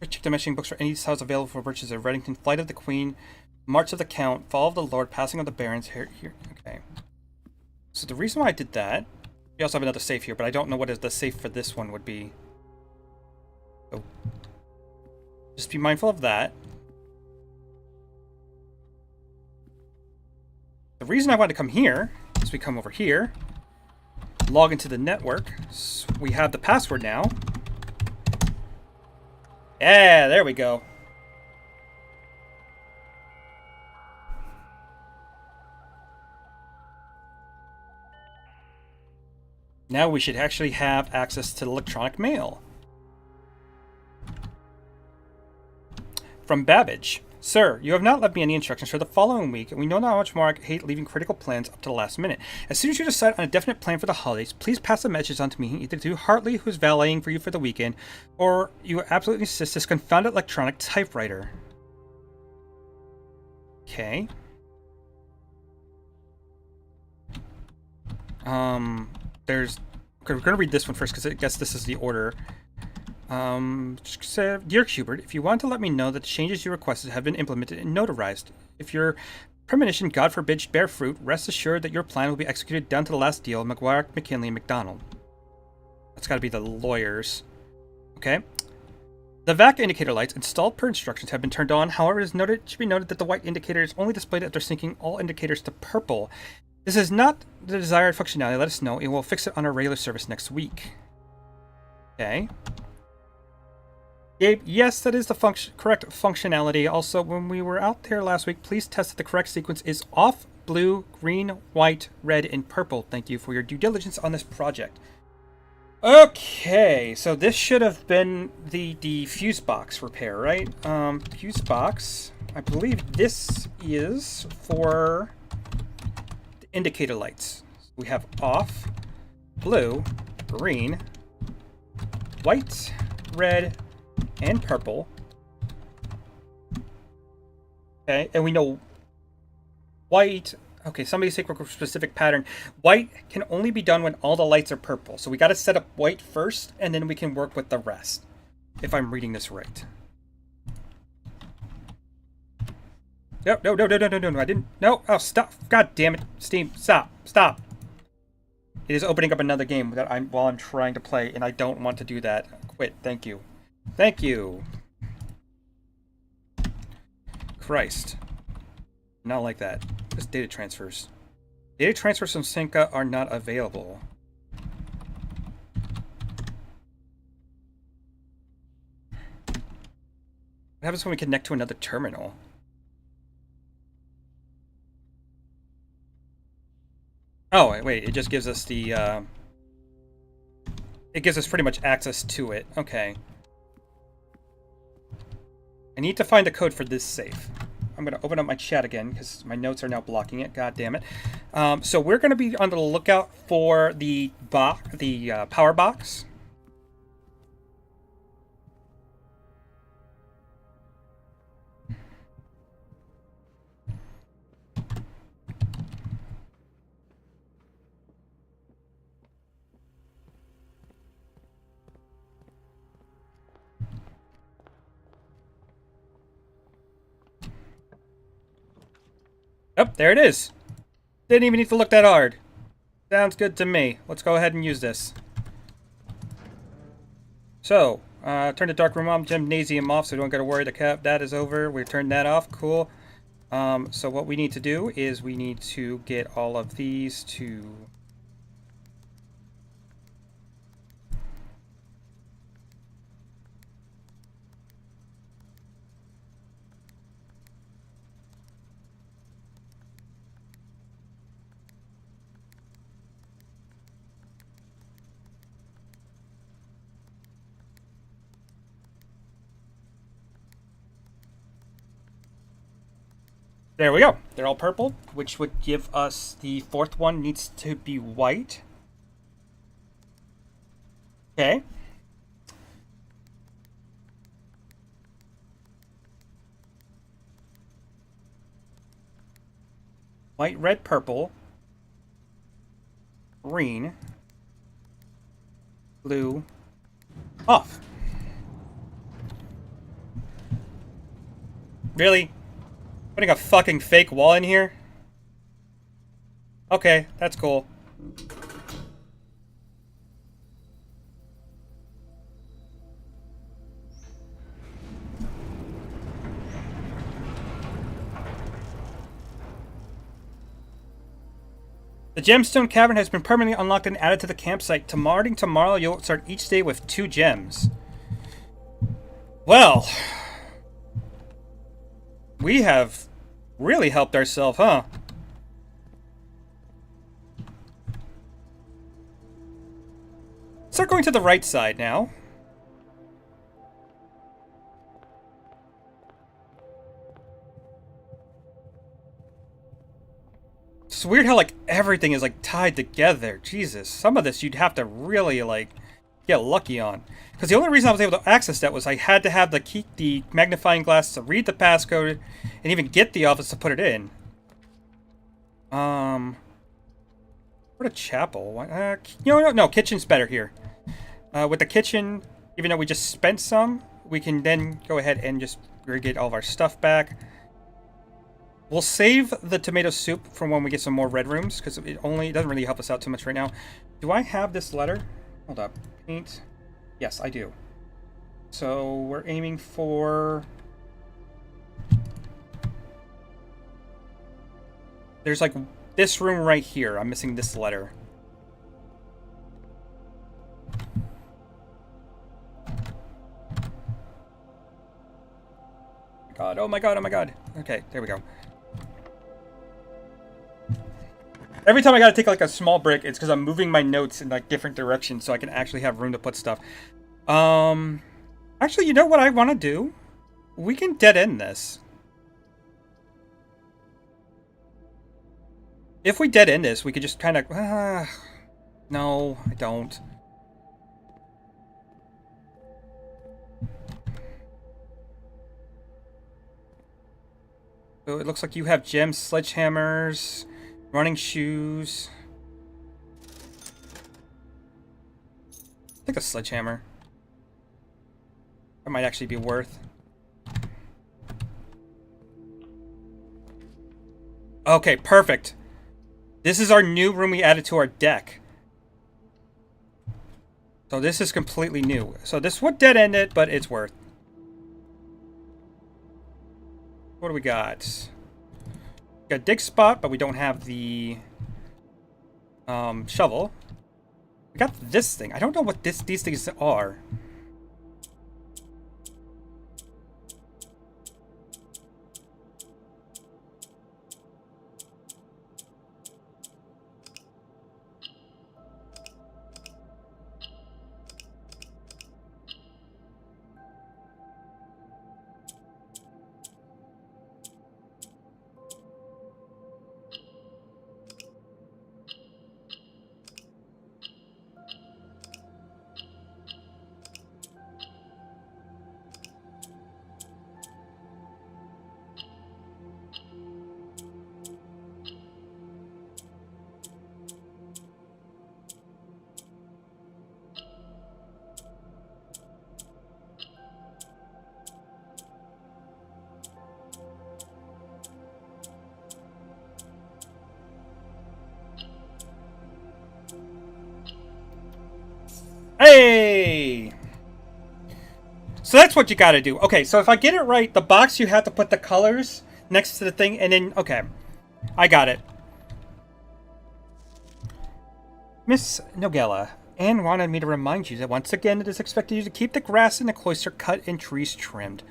Check the meshing books for any styles available for purchase of Reddington, Flight of the Queen, March of the Count, Fall of the Lord, Passing of the Barons. Here. Okay. So the reason why I did that, we also have another safe here, but I don't know what the safe for this one would be. So just be mindful of that. The reason I wanted to come here is we come over here, log into the network. So we have the password now. Yeah, there we go. Now we should actually have access to electronic mail. From Babbage. Sir, you have not left me any instructions for the following week, and we know how much more I hate leaving critical plans up to the last minute. As soon as you decide on a definite plan for the holidays, please pass the message on to me, either to Hartley, who's valeting for you for the weekend, or you absolutely insist this confounded electronic typewriter. Okay. We're gonna read this one first, because I guess this is the order. Dear Hubert, if you want to let me know that the changes you requested have been implemented and notarized, if your premonition, God forbid, bear fruit, rest assured that your plan will be executed down to the last deal, McGuire, McKinley, and McDonald. That's gotta be the lawyers. Okay. The VAC indicator lights installed per instructions have been turned on. However, it should be noted that the white indicator is only displayed after syncing all indicators to purple. This is not the desired functionality. Let us know, and we'll fix it on our regular service next week. Okay. Gabe, yes, that is the correct functionality. Also, when we were out there last week, please test that the correct sequence is off, blue, green, white, red, and purple. Thank you for your due diligence on this project. Okay, so this should have been the fuse box repair, right? Fuse box. I believe this is for the indicator lights. We have off, blue, green, white, red, and purple. Okay, and we know white. Okay, somebody say a specific pattern. White can only be done when all the lights are purple. So we got to set up white first, and then we can work with the rest. If I'm reading this right. No, I didn't. No, oh, stop. God damn it. Steam, stop. It is opening up another game that while I'm trying to play, and I don't want to do that. Quit. Thank you. Thank you. Christ. Not like that. Just data transfers. Data transfers from Synca are not available. What happens when we connect to another terminal? Oh, wait, it just gives us the, it gives us pretty much access to it. Okay. I need to find the code for this safe. I'm going to open up my chat again because my notes are now blocking it. God damn it. So we're going to be on the lookout for the power box. Oh, there it is. Didn't even need to look that hard. Sounds good to me. Let's go ahead and use this. So, turn the dark room on, gymnasium off, so we don't got to worry. That is over. We turned that off. Cool. So what we need to do is we need to get all of these to... There we go. They're all purple, which would give us the fourth one needs to be white. Okay. White, red, purple. Green. Blue. Off. Really? Putting a fucking fake wall in here? Okay, that's cool. The Gemstone Cavern has been permanently unlocked and added to the campsite. Tomorrow, you'll start each day with 2 gems. Well, we have really helped ourselves, huh? Start going to the right side now. It's weird how, like, everything is, like, tied together. Jesus. Some of this you'd have to really, like, get lucky on. Because the only reason I was able to access that was I had to have the magnifying glass to read the passcode and even get the office to put it in. What a chapel. No, kitchen's better here. With the kitchen, even though we just spent some, we can then go ahead and just get all of our stuff back. We'll save the tomato soup for when we get some more red rooms, because it doesn't really help us out too much right now. Do I have this letter? Hold up. Paint. Yes, I do. So we're aiming for... There's like this room right here. I'm missing this letter. God, oh my god, oh my god. Okay, there we go. Every time I gotta take like a small break, it's because I'm moving my notes in like different directions so I can actually have room to put stuff. Actually, you know what I want to do? We can dead end this. If we dead end this, we could just kind of... no, I don't. So it looks like you have gems, sledgehammers, running shoes. I think a sledgehammer. That might actually be worth. Okay, perfect. This is our new room we added to our deck. So this is completely new. So this would dead end it, but it's worth. What do we got? We got a dig spot, but we don't have the shovel. We got this thing. I don't know what these things are. Hey! So that's what you gotta do. Okay, so if I get it right, the box you have to put the colors next to the thing, and then... Okay. I got it. Miss Nogella, Anne wanted me to remind you that once again it is expected you to keep the grass in the cloister cut and trees trimmed.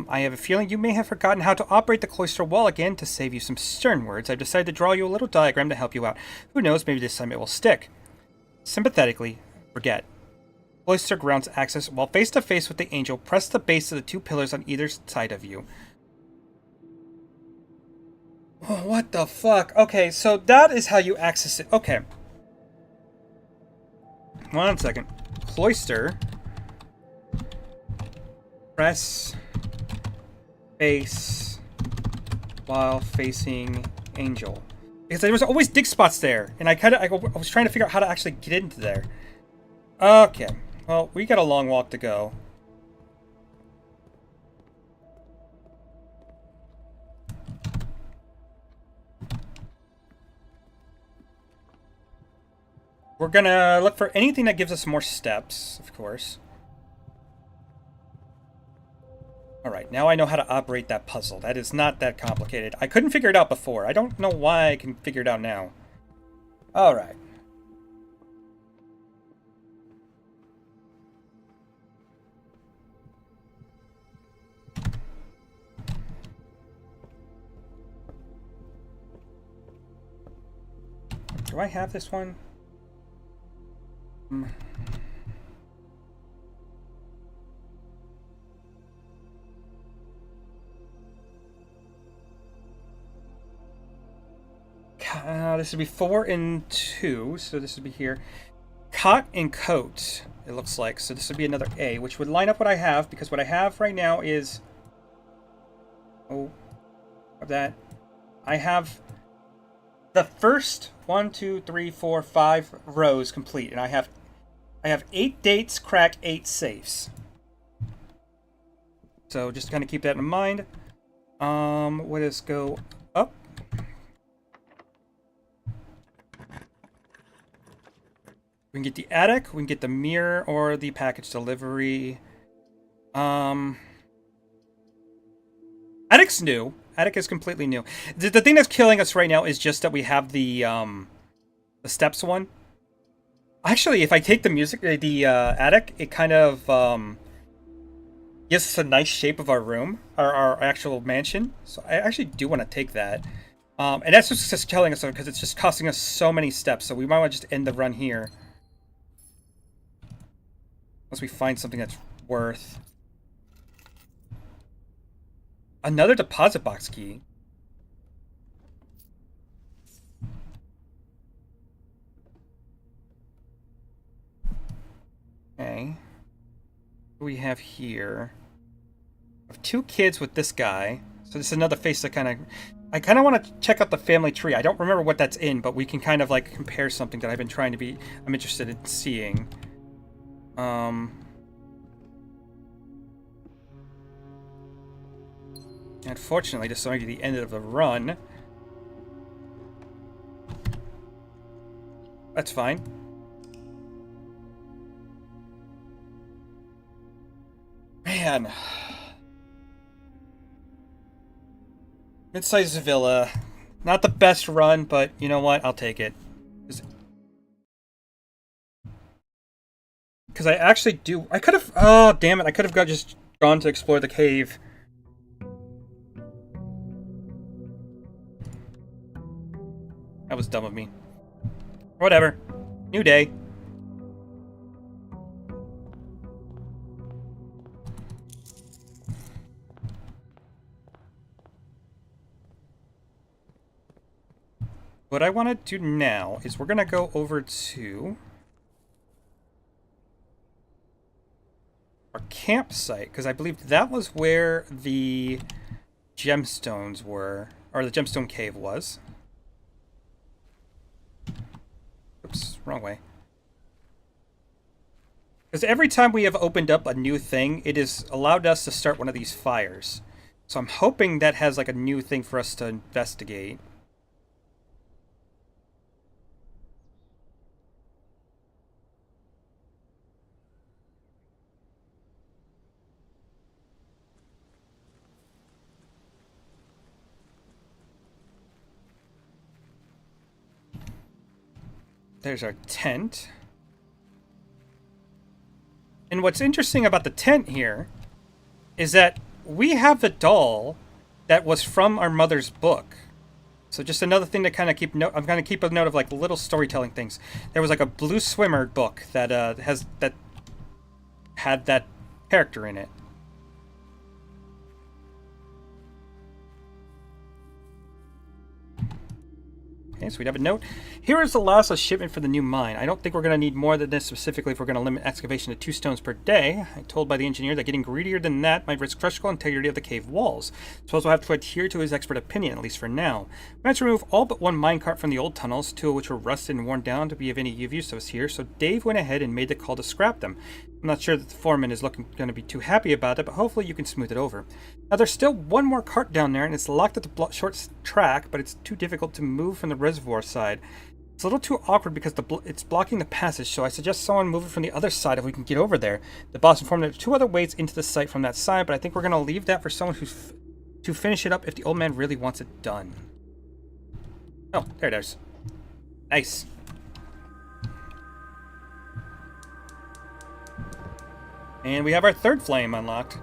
I have a feeling you may have forgotten how to operate the cloister wall again. To save you some stern words, I've decided to draw you a little diagram to help you out. Who knows, maybe this time it will stick. Sympathetically, Forget. Cloister grounds access. While face to face with the angel, press the base of the 2 pillars on either side of you. Oh, what the fuck? Okay, so that is how you access it. Okay. 1 second. Cloister. Press face while facing Angel. Because there was always dig spots there, and I was trying to figure out how to actually get into there. Okay. Well, we got a long walk to go. We're gonna look for anything that gives us more steps, of course. Alright, now I know how to operate that puzzle. That is not that complicated. I couldn't figure it out before. I don't know why I can figure it out now. Alright. Do I have this one? This would be 4 and 2, so this would be here. Cot and coat, it looks like. So this would be another A, which would line up what I have, because what I have right now is... Oh, that. I have the first 1, 2, 3, 4, 5 rows complete, and I have 8 dates, crack 8 safes. So just kind of keep that in mind. Let us go up. We can get the attic, we can get the mirror, or the package delivery. Attic's new. Attic is completely new. The thing that's killing us right now is just that we have the steps one. Actually, if I take the music, the attic, it kind of gives us a nice shape of our room, our actual mansion. So I actually do want to take that. And that's just killing us because it's just costing us so many steps. So we might want to just end the run here. Unless we find something that's worth. Another deposit box key. Okay. What do we have here? We have 2 kids with this guy. So this is another face that I kind of want to check out the family tree. I don't remember what that's in, but we can kind of like compare something that I'm interested in seeing. Unfortunately, this is already the end of the run. That's fine. Man. Mid-sized villa. Not the best run, but you know what? I'll take it. Because I actually do... I could have... Oh, damn it. I could have just gone to explore the cave. That was dumb of me. Whatever. New day. What I want to do now is we're going to go over to our campsite, because I believe that was where the gemstones were, or the gemstone cave was. Oops, wrong way. Because every time we have opened up a new thing, it has allowed us to start one of these fires. So I'm hoping that has like a new thing for us to investigate. There's our tent. And what's interesting about the tent here is that we have the doll that was from our mother's book. So just another thing to kind of keep note. I'm going to keep a note of like little storytelling things. There was like a Blue Swimmer book that had that character in it. Okay, so we'd have a note. Here is the last shipment for the new mine. I don't think we're going to need more than this specifically if we're going to limit excavation to 2 stones per day. I'm told by the engineer that getting greedier than that might risk structural integrity of the cave walls. Suppose we'll have to adhere to his expert opinion, at least for now. We managed to remove all but 1 minecart from the old tunnels, 2 of which were rusted and worn down to be of any use to us here, so Dave went ahead and made the call to scrap them. I'm not sure that the foreman is going to be too happy about it, but hopefully you can smooth it over. Now there's still 1 more cart down there, and it's locked at the short track, but it's too difficult to move from the reservoir side. It's a little too awkward because it's blocking the passage, so I suggest someone move it from the other side if we can get over there. The boss informed me there are 2 other ways into the site from that side, but I think we're going to leave that for someone to finish it up if the old man really wants it done. Oh, there it is. Nice. And we have our 3rd flame unlocked.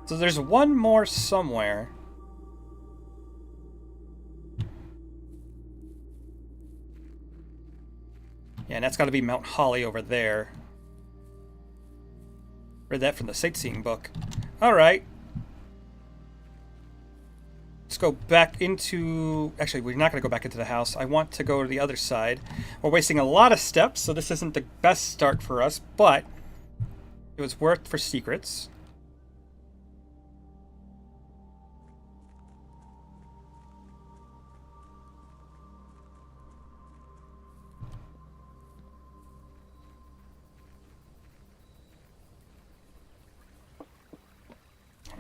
So there's 1 more somewhere. Yeah, and that's got to be Mount Holly over there. Read that from the sightseeing book. Alright. Let's go back into... Actually, we're not going to go back into the house. I want to go to the other side. We're wasting a lot of steps, so this isn't the best start for us, but it was worth for secrets.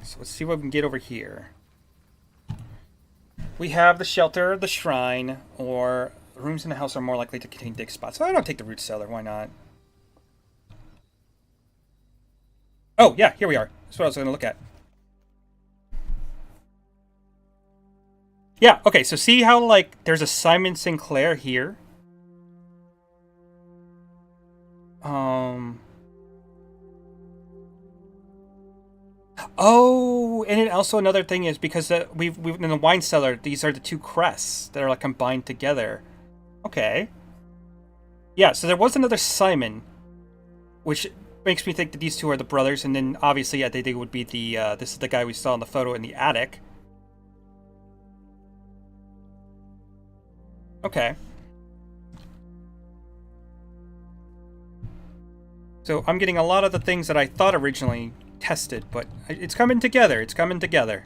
So let's see what we can get over here. We have the shelter, the shrine, or rooms in the house are more likely to contain dig spots. So I don't take the root cellar. Why not? Oh, yeah, here we are. That's what I was going to look at. Yeah, okay, so see how, like, there's a Simon Sinclair here? Oh, and then also another thing is because we've in the wine cellar, these are the 2 crests that are like combined together. Okay. Yeah, so there was another Simon, which makes me think that these 2 are the brothers, and then obviously, yeah, they would be the this is the guy we saw in the photo in the attic. Okay. So I'm getting a lot of the things that I thought originally tested, but it's coming together. It's coming together.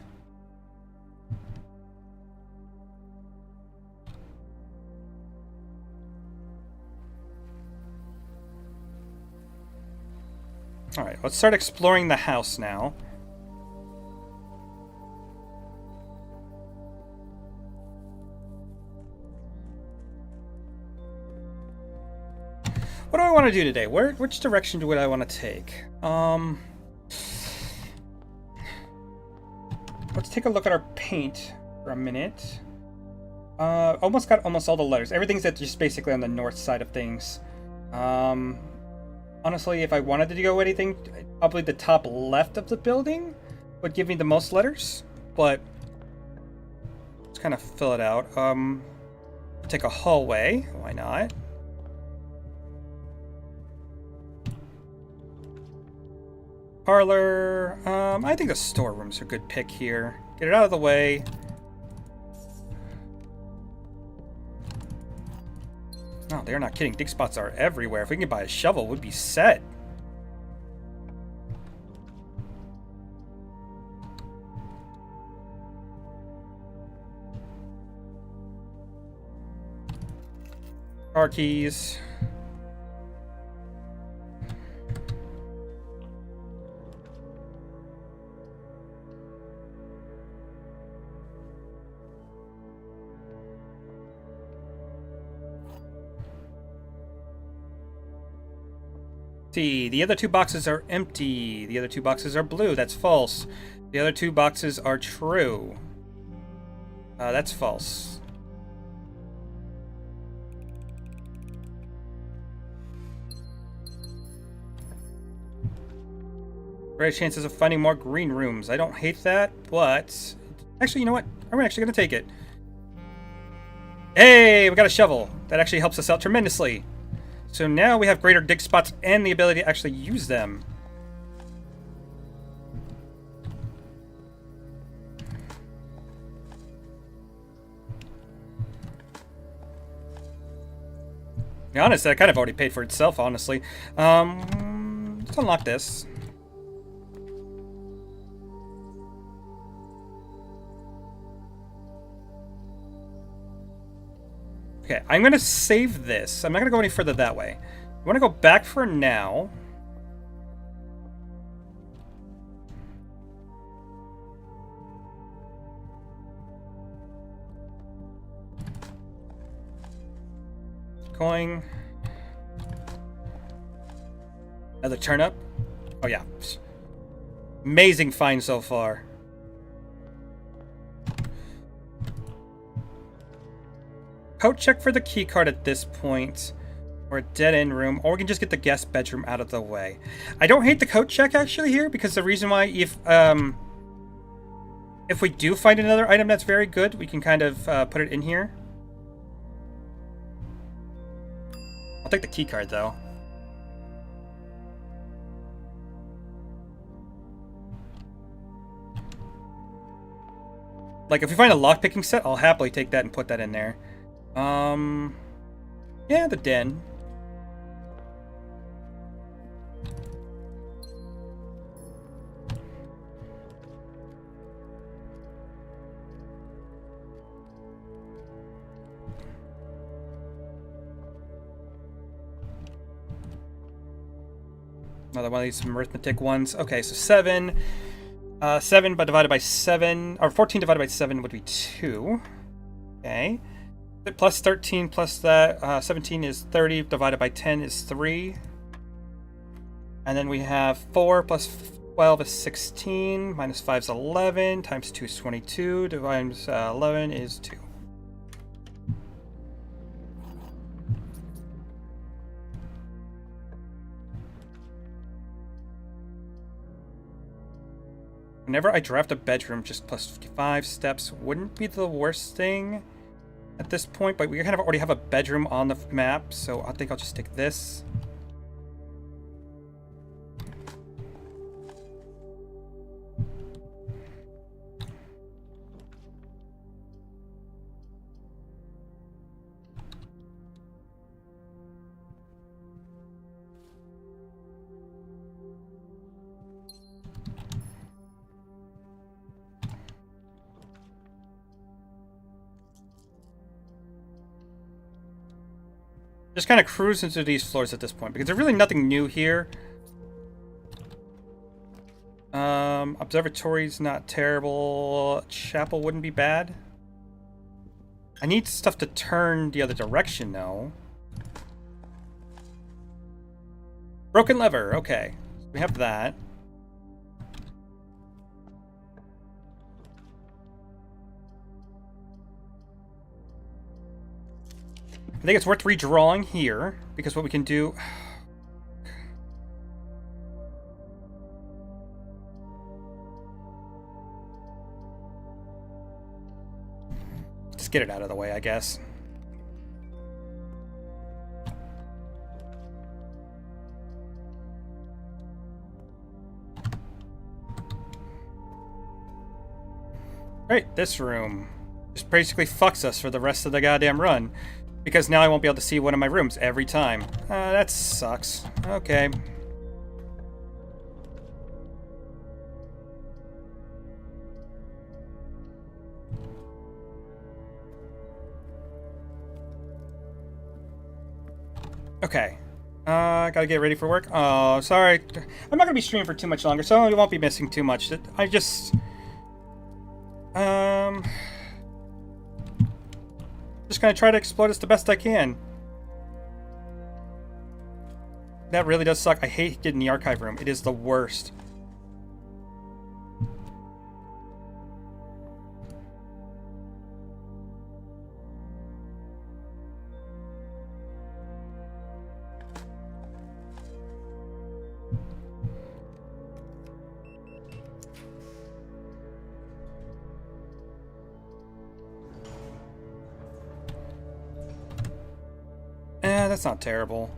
Alright, let's start exploring the house now. What do I want to do today? Which direction do I want to take? Let's take a look at our paint for a minute. Almost got almost all the letters. Everything's just basically on the north side of things. Honestly, if I wanted to go anything, probably the top left of the building would give me the most letters. But let's kind of fill it out. Take a hallway. Why not? Parlor. I think the storerooms are a good pick here. Get it out of the way. No, they're not kidding. Dig spots are everywhere. If we can buy a shovel, we'd be set. Car keys. See, the other 2 boxes are empty. The other 2 boxes are blue. That's false. The other 2 boxes are true. That's false. Great chances of finding more green rooms. I don't hate that, but... Actually, you know what? I'm actually going to take it. Hey, we got a shovel. That actually helps us out tremendously. So now we have greater dig spots and the ability to actually use them. be honest, that kind of already paid for itself, honestly. Let's unlock this. Okay, I'm going to save this. I'm not going to go any further that way. I want to go back for now. Going. Another turnip. Oh, yeah. Amazing find so far. Code check for the key card at this point, or a dead-end room, or we can just get the guest bedroom out of the way. I don't hate the code check actually here, because the reason why if we do find another item that's very good, we can kind of put it in here. I'll take the key card though. Like if we find a lockpicking set, I'll happily take that and put that in there. Yeah, the den. Another one of these arithmetic ones. Okay, so 7. 7 divided by 7, or 14 divided by 7 would be 2. Okay. Plus 13 plus that, 17 is 30, divided by 10 is 3. And then we have 4 plus 12 is 16, minus 5 is 11, times 2 is 22, times 11 is 2. Whenever I draft a bedroom, just plus 5 steps wouldn't be the worst thing at this point, but we kind of already have a bedroom on the map, so I think I'll just take this. Just kind of cruise into these floors at this point, because there's really nothing new here. Observatory's not terrible. Chapel wouldn't be bad. I need stuff to turn the other direction, though. Broken lever, okay. We have that. I think it's worth redrawing here, because what we can do... Just get it out of the way, I guess. Right, this room just basically fucks us for the rest of the goddamn run. Because now I won't be able to see one of my rooms every time. That sucks. Okay. Okay. Gotta get ready for work. Oh, sorry. I'm not gonna be streaming for too much longer, so you won't be missing too much. I just... Just gonna try to explore this the best I can. That really does suck. I hate getting the archive room. It is the worst. That's not terrible.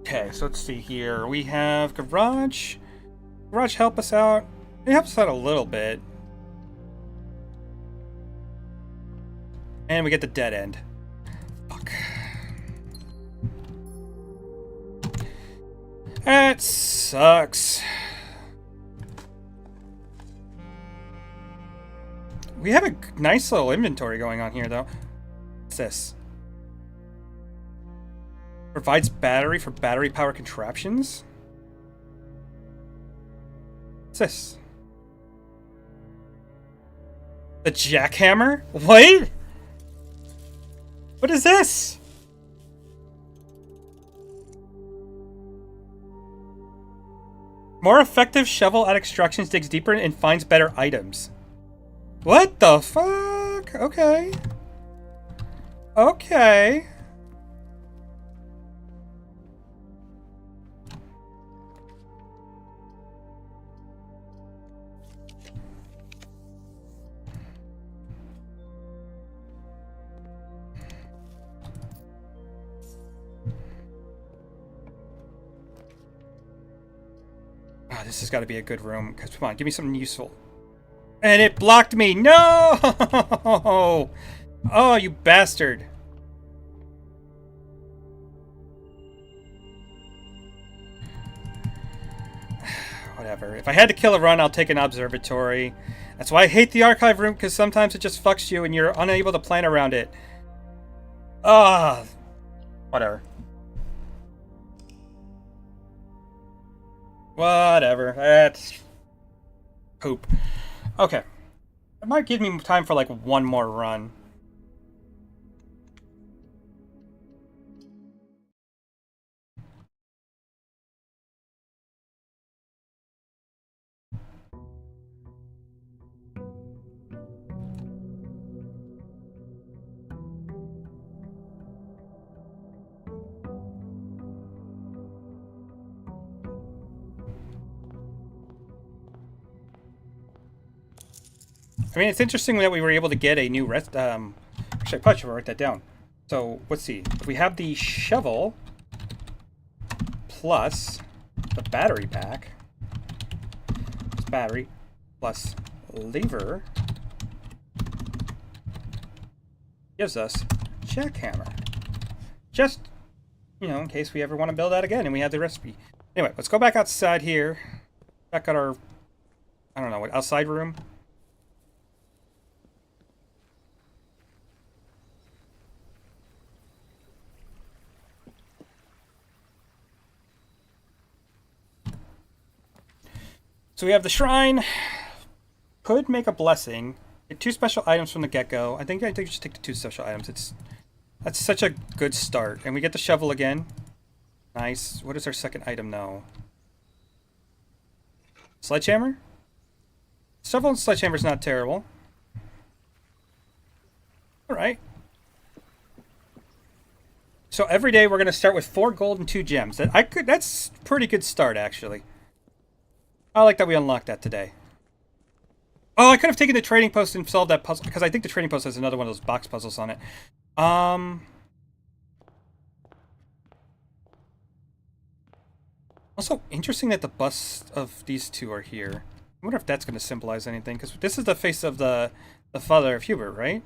Okay, so let's see here. We have garage. Garage help us out. It helps us out a little bit. And we get the dead end. Fuck. That sucks. We have a nice little inventory going on here, though. What's this? Provides battery for battery power contraptions? What's this? The jackhammer? Wait! What is this? More effective shovel at extractions, digs deeper and finds better items. What the fuck? Okay. Okay. Oh, this has got to be a good room. Cause come on, give me something useful. And it blocked me. No! Oh, you bastard. Whatever. If I had to kill a run, I'll take an observatory. That's why I hate the archive room, because sometimes it just fucks you and you're unable to plan around it. Ah, whatever. Whatever. That's poop. Okay. It might give me time for like one more run. I mean, it's interesting that we were able to get a new rest. Actually, I probably should write that down. So, let's see. If we have the shovel plus the battery pack, battery plus lever gives us jackhammer. Just, you know, in case we ever want to build that again and we have the recipe. Anyway, let's go back outside here. Back at our, I don't know, what, outside room. So we have the shrine. Could make a blessing. Get 2 special items from the get-go. I think just take the 2 special items. That's such a good start. And we get the shovel again. Nice. What is our second item now? Sledgehammer? Shovel and sledgehammer's not terrible. Alright. So every day we're gonna start with 4 gold and 2 gems. That's a pretty good start, actually. I like that we unlocked that today. Oh, I could have taken the trading post and solved that puzzle, because I think the trading post has another one of those box puzzles on it. Also, interesting that the busts of these 2 are here. I wonder if that's going to symbolize anything, because this is the face of the father of Hubert, right?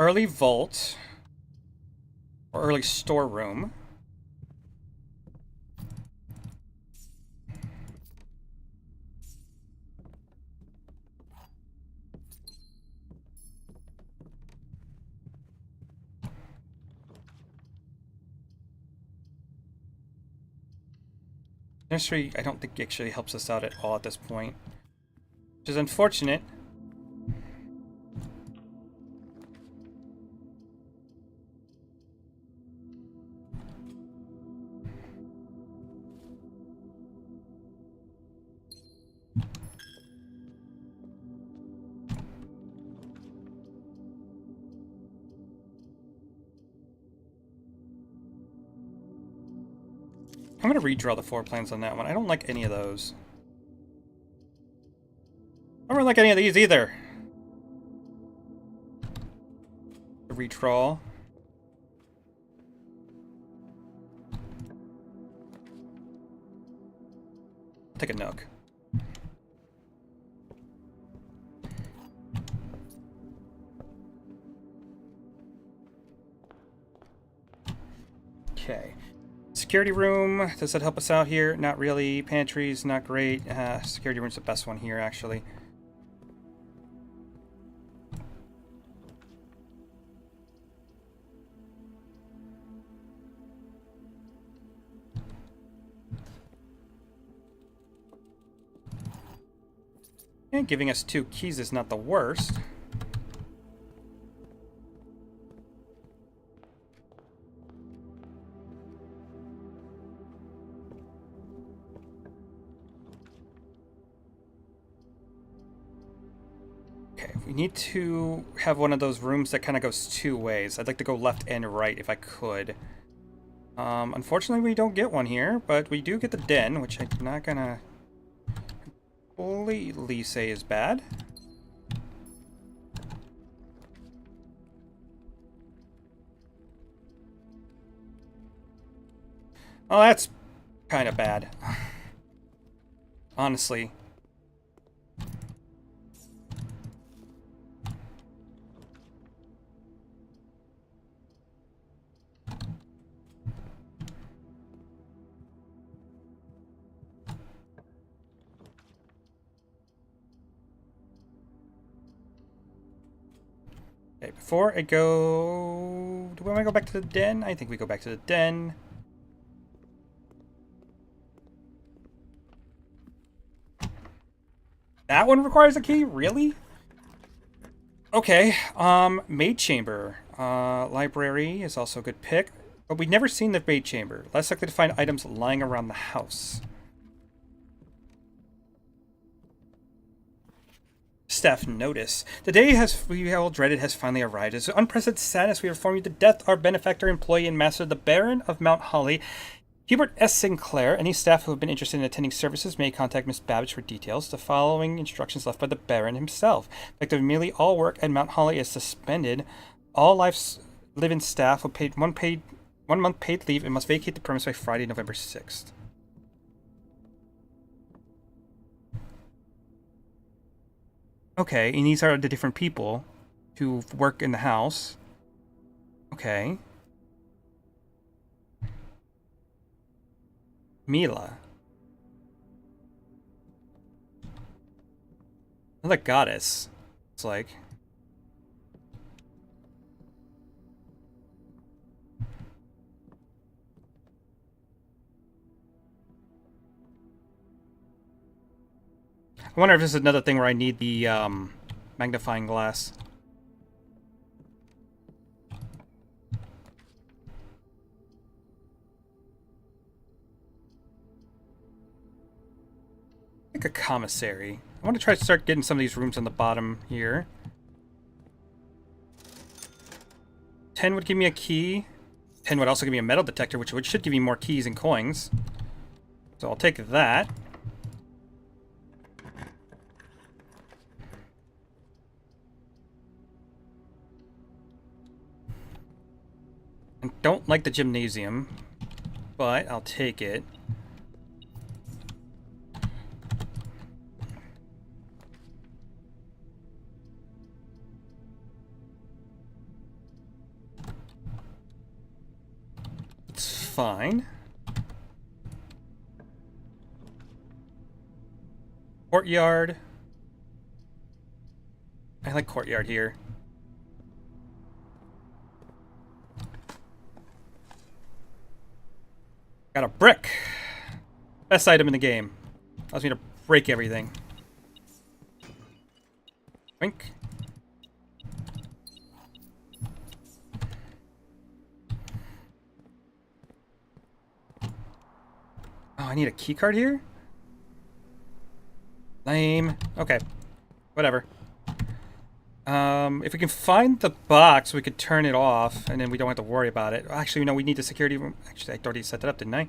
Early vault. Or early storeroom. Nursery, I don't think actually helps us out at all at this point. Which is unfortunate. I'm going to redraw the floor plans on that one. I don't like any of those. I don't like any of these either. The redraw. take a nook. Okay. Security room. Does that help us out here? Not really. Pantry's not great. Security room's the best one here, actually. And giving us 2 keys is not the worst. Okay, we need to have one of those rooms that kind of goes 2 ways. I'd like to go left and right if I could. Unfortunately, we don't get one here, but we do get the den, which I'm not gonna completely say is bad. Oh, that's kind of bad. Honestly. Okay, before I go... Do we want to go back to the den? I think we go back to the den. That one requires a key? Really? Okay, maid chamber. Library is also a good pick. But we've never seen the maid chamber. Less likely to find items lying around the house. Staff notice. The day we all dreaded has finally arrived. As unprecedented sadness, we inform you the death of our benefactor, employee, and master, the Baron of Mount Holly, Hubert S. Sinclair. Any staff who have been interested in attending services may contact Miss Babbage for details. The following instructions left by the Baron himself. Effective immediately, all work at Mount Holly is suspended. All live-in staff will pay 1 month paid leave and must vacate the premise by Friday, November 6th. Okay, and these are the different people who work in the house. Okay. Mila. Another goddess. It's like... I wonder if this is another thing where I need the magnifying glass. Like a commissary. I want to try to start getting some of these rooms on the bottom here. 10 would give me a key. 10 would also give me a metal detector, which should give me more keys and coins. So I'll take that. I don't like the gymnasium, but I'll take it. It's fine. Courtyard. I like courtyard here. Got a brick. Best item in the game. Allows me to break everything. Wink. Oh, I need a key card here? Lame. Okay. Whatever. If we can find the box, we could turn it off, and then we don't have to worry about it. Actually, no, we need the security room. Actually, I already set that up, didn't I?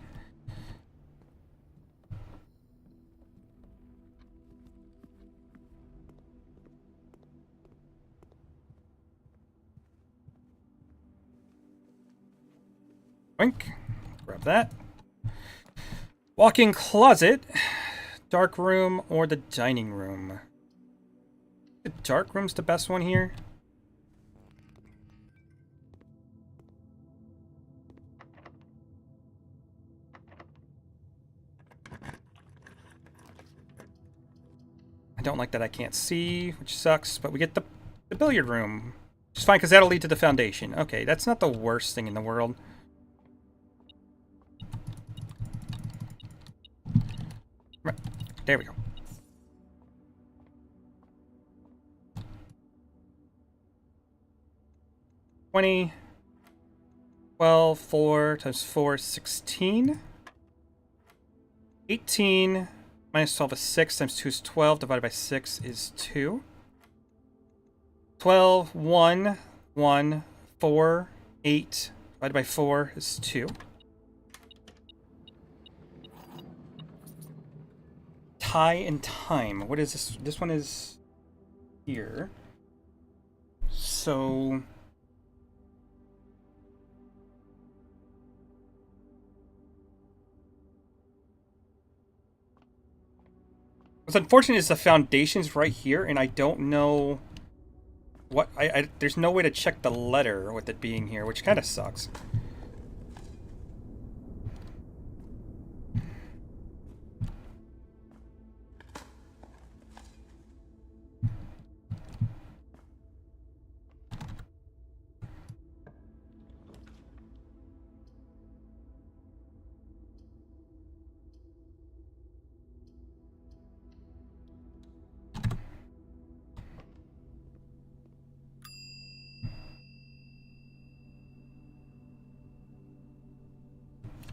Wink. Grab that. Walk-in closet. dark room or the dining room? The dark room's the best one here. I don't like that I can't see, which sucks, but we get the billiard room. Which is fine, because that'll lead to the foundation. Okay, that's not the worst thing in the world. Right, there we go. $20, 12, 4 times 4 is 16. 18 minus 12 is 6 times 2 is 12. Divided by 6 is 2. 12, 1, 1, 4, 8. Divided by 4 is 2. Tie and time. What is this? This one is here. So... what's unfortunate is the foundation's right here, and I don't know what... there's no way to check the letter with it being here, which kind of sucks.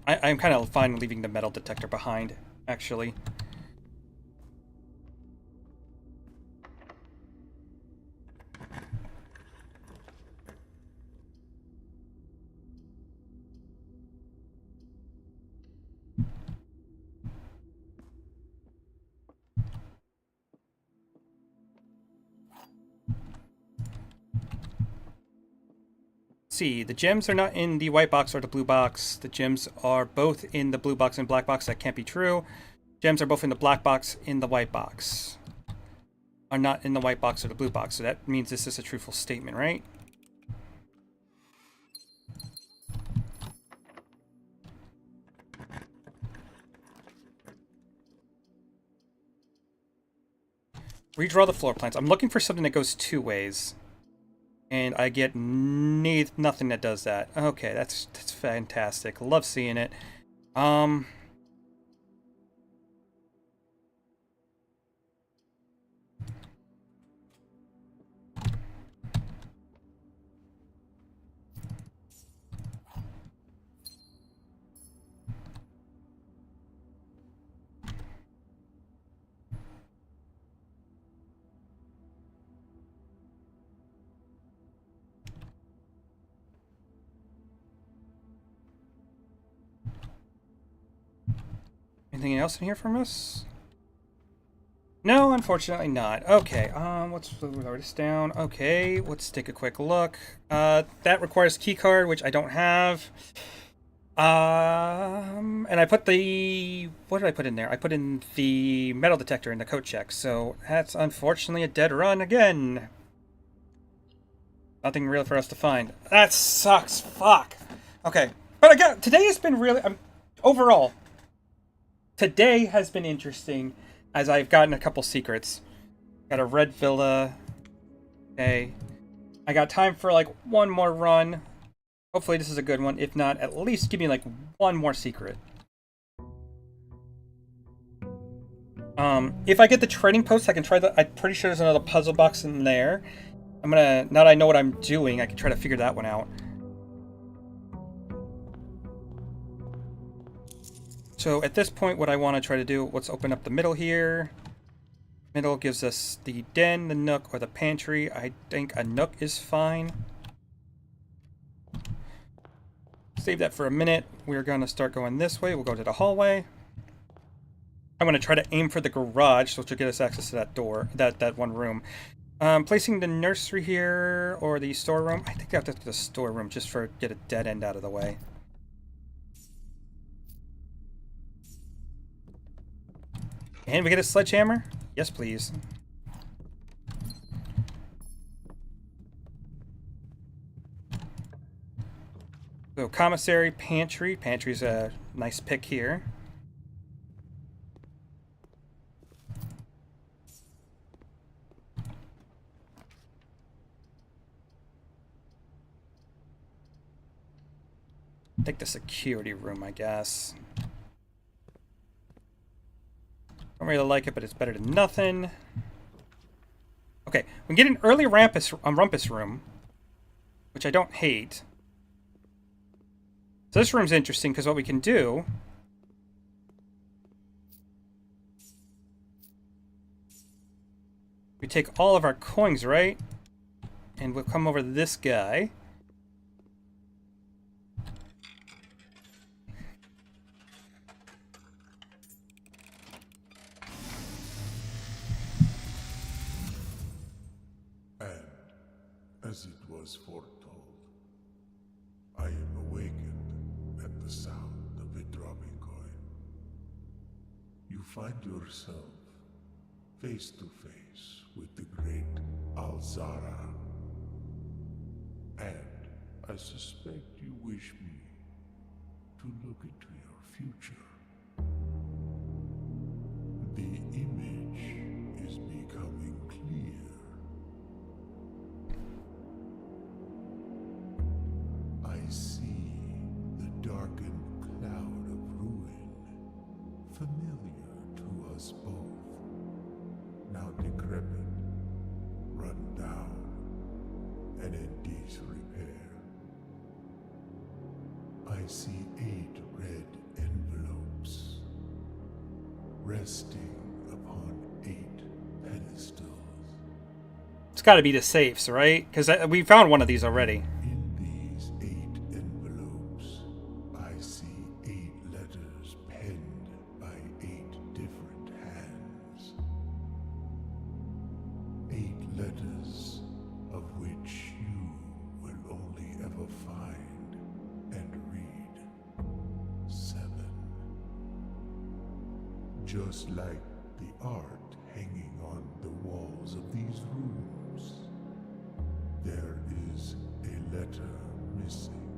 I'm kind of fine leaving the metal detector behind, actually. See, the gems are not in the white box or the blue box. The gems are both in the blue box and black box. That can't be true. Gems are both in the black box, in the white box. Are not in the white box or the blue box. So that means this is a truthful statement, right? Redraw the floor plans. I'm looking for something that goes two ways. And I get nothing that does that. Okay, that's fantastic. Love seeing it. Anything else in here from us? No, unfortunately not. Okay, let's lower this down. Okay, let's take a quick look. That requires key card, which I don't have. And I put the... what did I put in there? I put in the metal detector in the code check, so that's unfortunately a dead run again. Nothing real for us to find. That sucks. Fuck. Okay, but again, today has been really... overall... today has been interesting, as I've gotten a couple secrets. Got a red villa. Okay. I got time for like one more run. Hopefully this is a good one. If not, at least give me like one more secret. If I get the trading post, I can try the... I'm pretty sure there's another puzzle box in there. I'm gonna... now that I know what I'm doing, I can try to figure that one out. So at this point, what I want to try to do, let's open up the middle here. Middle gives us the den, the nook, or the pantry. I think a nook is fine. Save that for a minute. We're going to start going this way. We'll go to the hallway. I'm going to try to aim for the garage, which will get us access to that door, that one room. Placing the nursery here, or the storeroom. I think I have to do the storeroom just for get a dead end out of the way. And we get a sledgehammer? Yes, please. So, commissary, pantry. Pantry's a nice pick here. Take the security room, I guess. Don't really like it, but it's better than nothing. Okay, we can get an early rumpus room, which I don't hate. So this room's interesting because what we can do... we take all of our coins, right? And we'll come over to this guy. As it was foretold, I am awakened at the sound of a dropping coin. You find yourself face to face with the great Alzara. And I suspect you wish me to look into your future. The image is becoming clear. I see the darkened cloud of ruin, familiar to us both, now decrepit, run down, and in disrepair. I see 8 red envelopes, resting upon 8 pedestals. It's got to be the safes, right? Because we found one of these already. In these 8 envelopes, I see 8 letters penned by 8 different hands. 8 letters of which you will only ever find and read 7. Just like the art hanging on the walls of these rooms, there is a letter missing.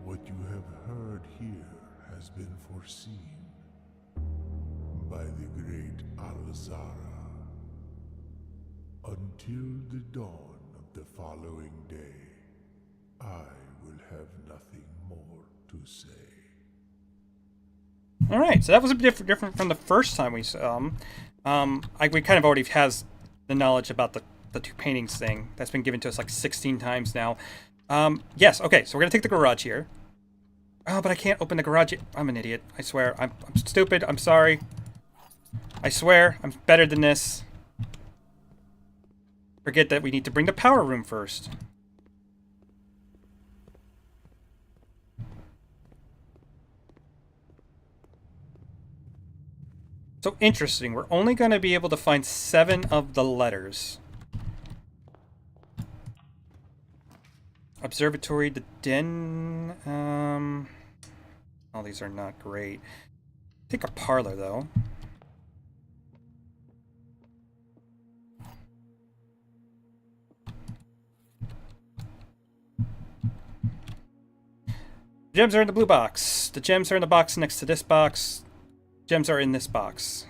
What you have heard here has been foreseen by the great Alzara. Until the dawn of the following day, I will have nothing more to say. All right, so that was a bit different from the first time we saw him. We kind of already has the knowledge about the 2 paintings thing that's been given to us like 16 times now. Yes, okay, so we're gonna take the garage here. Oh, but I can't open the garage. I'm an idiot. I swear. I'm stupid. I'm sorry. I swear. I'm better than this. Forget that we need to bring the power room first. So interesting. We're only going to be able to find 7 of the letters. Observatory, the den. All these are not great. Take a parlor though. Gems are in the blue box. The gems are in the box next to this box. Gems are in this box.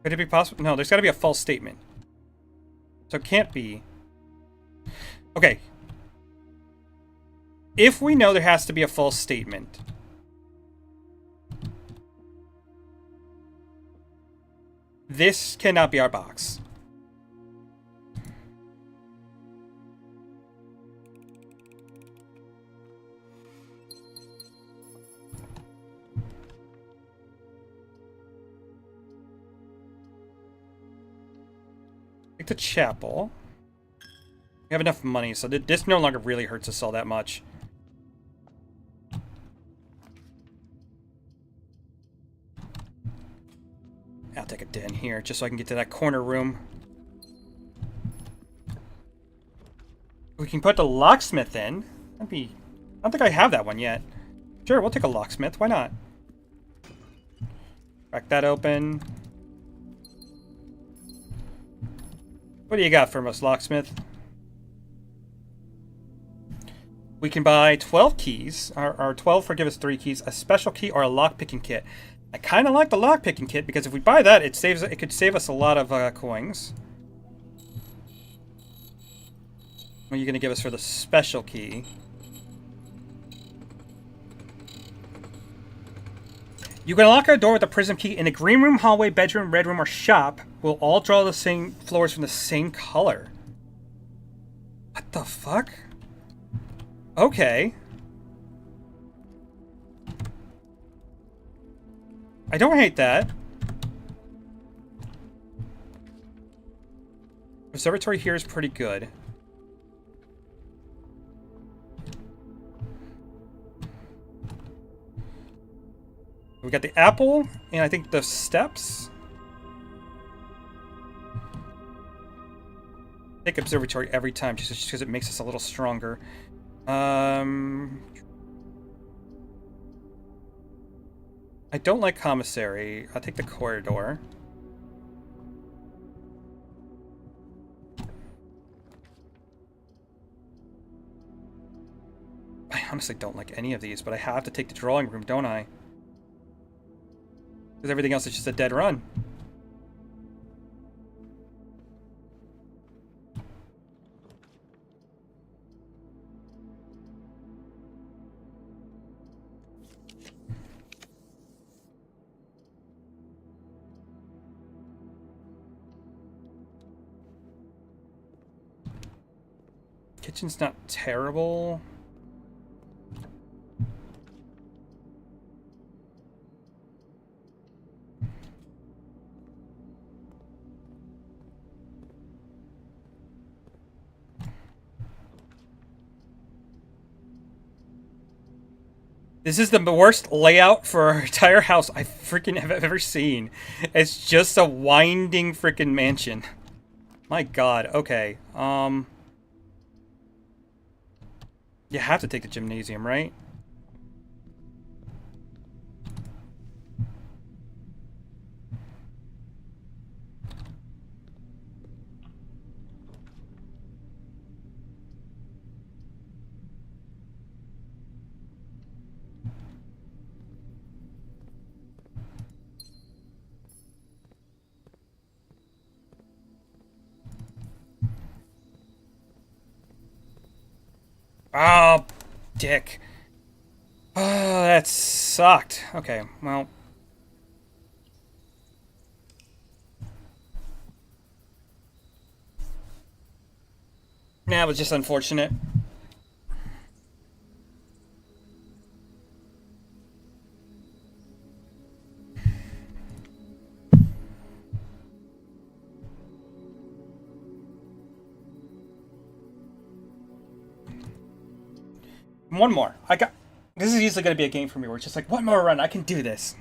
Could it be possible? No, there's got to be a false statement. So it can't be. Okay. If we know there has to be a false statement, this cannot be our box. Take the chapel. We have enough money, so this no longer really hurts us all that much. I'll take a den here, just so I can get to that corner room. We can put the locksmith in. That'd be... I don't think I have that one yet. Sure, we'll take a locksmith. Why not? Crack that open. What do you got for us, locksmith? We can buy 12 keys. Our 12 will give us 3 keys. A special key or a lockpicking kit. I kind of like the lockpicking kit because if we buy that, it could save us a lot of coins. What are you going to give us for the special key? You can unlock our door with a prism key in a green room, hallway, bedroom, red room, or shop. We'll all draw the same floors from the same color. What the fuck? Okay. I don't hate that. Observatory here is pretty good. We got the apple, and I think the steps. Take observatory every time, just because it makes us a little stronger. I don't like commissary. I'll take the corridor. I honestly don't like any of these, but I have to take the drawing room, don't I? Because everything else is just a dead run. Kitchen's not terrible. This is the worst layout for our entire house I freaking have ever seen. It's just a winding freaking mansion. My god, okay. You have to take the gymnasium, right? Oh, dick. Oh, that sucked. Okay, well. Nah, it was just unfortunate. One more. This is usually going to be a game for me where it's just like, one more run, I can do this.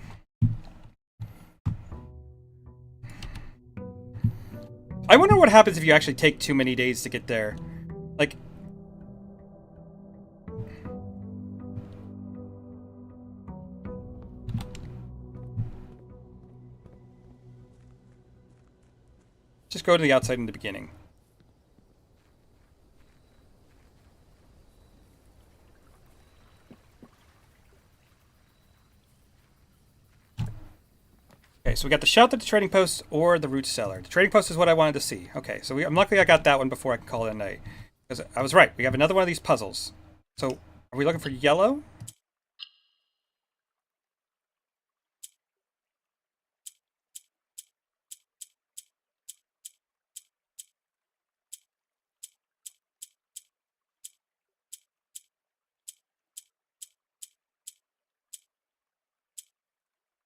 I wonder what happens if you actually take too many days to get there. Like... Just go to the outside in the beginning. Okay, so we got the shelter, the trading post, or the root cellar. The trading post is what I wanted to see. Okay, so I'm lucky I got that one before I can call it a night. Because I was right, we have another one of these puzzles. So, are we looking for yellow?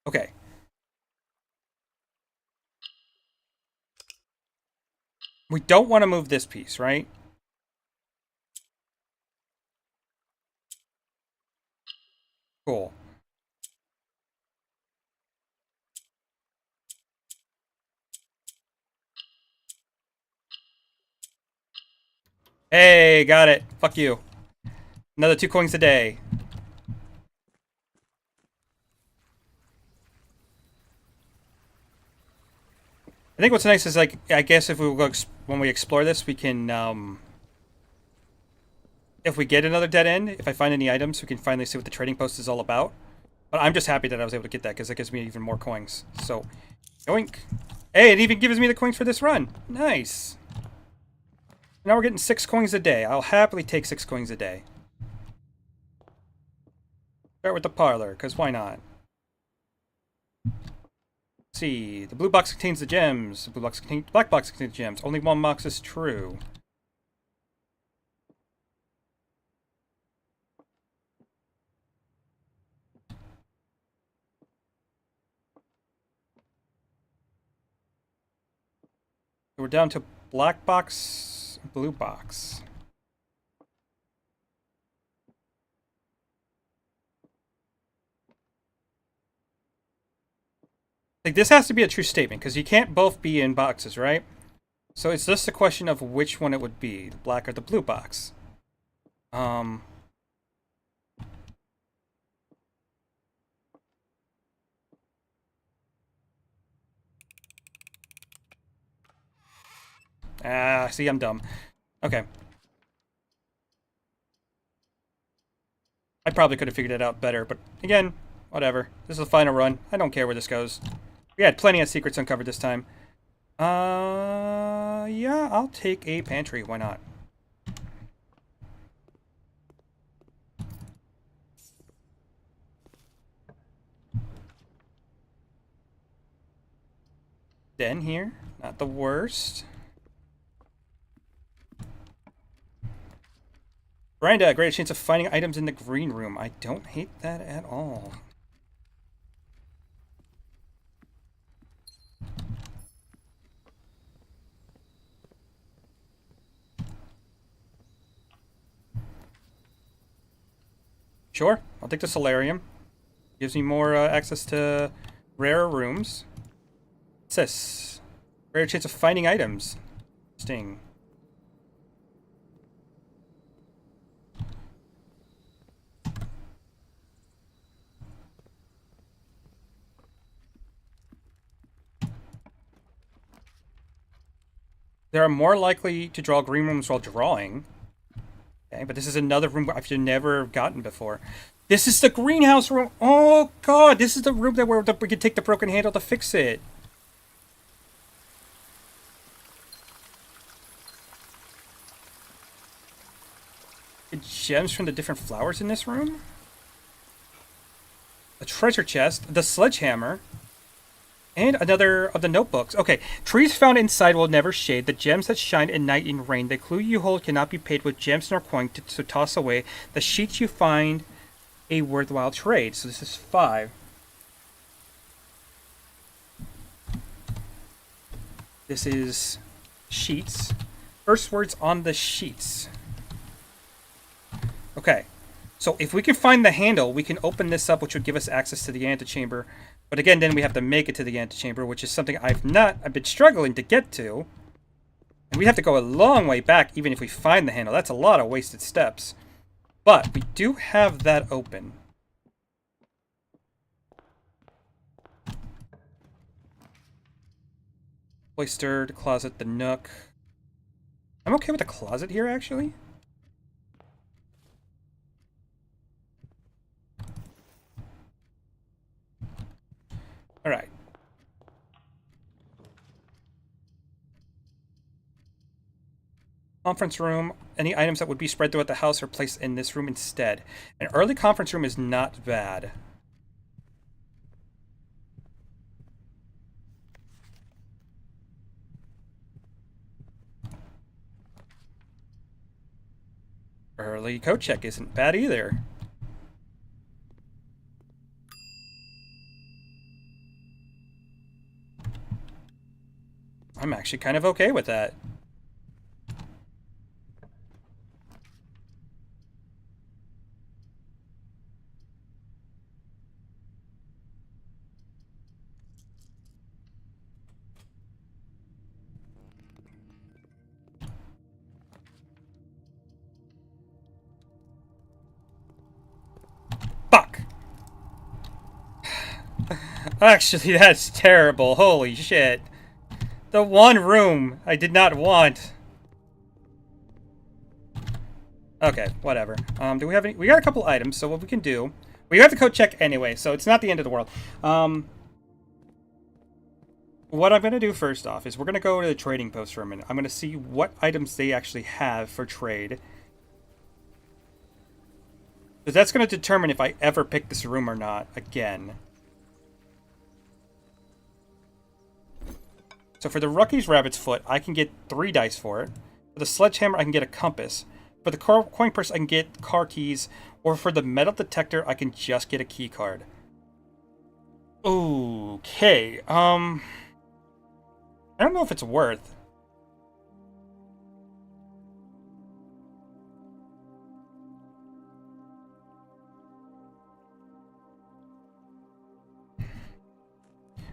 Okay. We don't want to move this piece, right? Cool. Hey, got it. Fuck you. Another 2 coins a day. I think what's nice is, like, I guess if we go when we explore this, we can, if we get another dead end, if I find any items, we can finally see what the trading post is all about. But I'm just happy that I was able to get that, because it gives me even more coins. So, yoink. Hey, it even gives me the coins for this run. Nice. Now we're getting 6 coins a day. I'll happily take 6 coins a day. Start with the parlor, because why not? Let's see, the blue box contains the gems. The black box contains the gems. Only one box is true. We're down to black box, blue box. Like, this has to be a true statement, because you can't both be in boxes, right? So it's just a question of which one it would be, the black or the blue box. See, I'm dumb. Okay. I probably could have figured it out better, but again, whatever. This is the final run. I don't care where this goes. We had plenty of secrets uncovered this time. Yeah, I'll take a pantry. Why not? Den here. Not the worst. Miranda, great chance of finding items in the green room. I don't hate that at all. Sure, I'll take the solarium. Gives me more access to rare rooms. What's this? Rare chance of finding items. Sting. They are more likely to draw green rooms while drawing. Okay, but this is another room I've never gotten before. This is the greenhouse room. Oh god, this is the room that we can take the broken handle to fix it. The gems from the different flowers in this room. A treasure chest, the sledgehammer, and another of the notebooks. Okay, trees found inside will never shade. The gems that shine at night in rain. The clue you hold cannot be paid with gems nor coin to toss away. The sheets you find a worthwhile trade. So this is 5. This is sheets. First words on the sheets. Okay, so if we can find the handle, we can open this up, which would give us access to the antechamber. But again, then we have to make it to the antechamber, which is something I've been struggling to get to. And we have to go a long way back, even if we find the handle. That's a lot of wasted steps. But we do have that open. Cloistered, closet, the nook. I'm okay with the closet here, actually. Alright. Conference room. Any items that would be spread throughout the house are placed in this room instead. An early conference room is not bad. Early code check isn't bad either. I'm actually kind of okay with that. Fuck! Actually, that's terrible. Holy shit. The one room I did not want. Okay, whatever. Do we have any? We got a couple items, so what we can do... We have to code check anyway, so it's not the end of the world. What I'm going to do first off is we're going to go to the trading post for a minute. I'm going to see what items they actually have for trade. Because that's going to determine if I ever pick this room or not again. So for the Rocky's Rabbit's Foot, I can get 3 dice for it. For the Sledgehammer, I can get a compass. For the coin purse, I can get car keys. Or for the metal detector, I can just get a key card. Okay, I don't know if it's worth.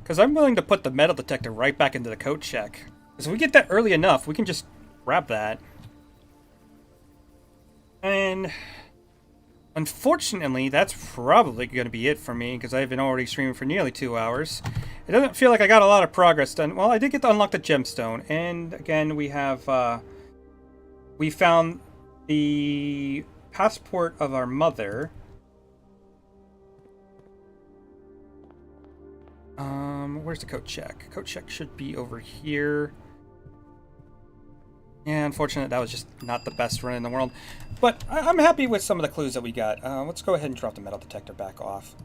Because I'm willing to put the metal detector right back into the code check. Because if we get that early enough, we can just grab that. And unfortunately, that's probably going to be it for me, because I've been already streaming for nearly 2 hours. It doesn't feel like I got a lot of progress done. Well, I did get to unlock the gemstone, and again, we have, we found the passport of our mother. Where's the code check? Code check should be over here. Yeah, unfortunately, that was just not the best run in the world. But I'm happy with some of the clues that we got. Let's go ahead and drop the metal detector back off.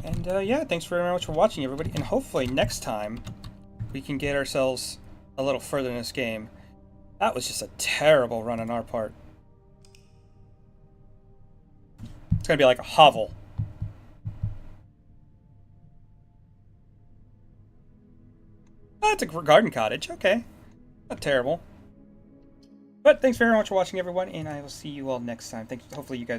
And yeah, thanks very much for watching, everybody. And hopefully next time we can get ourselves a little further in this game. That was just a terrible run on our part. It's going to be like a hovel. Oh, it's a garden cottage. Okay. Not terrible. But thanks very much for watching, everyone, and I will see you all next time. Thank you. Hopefully you guys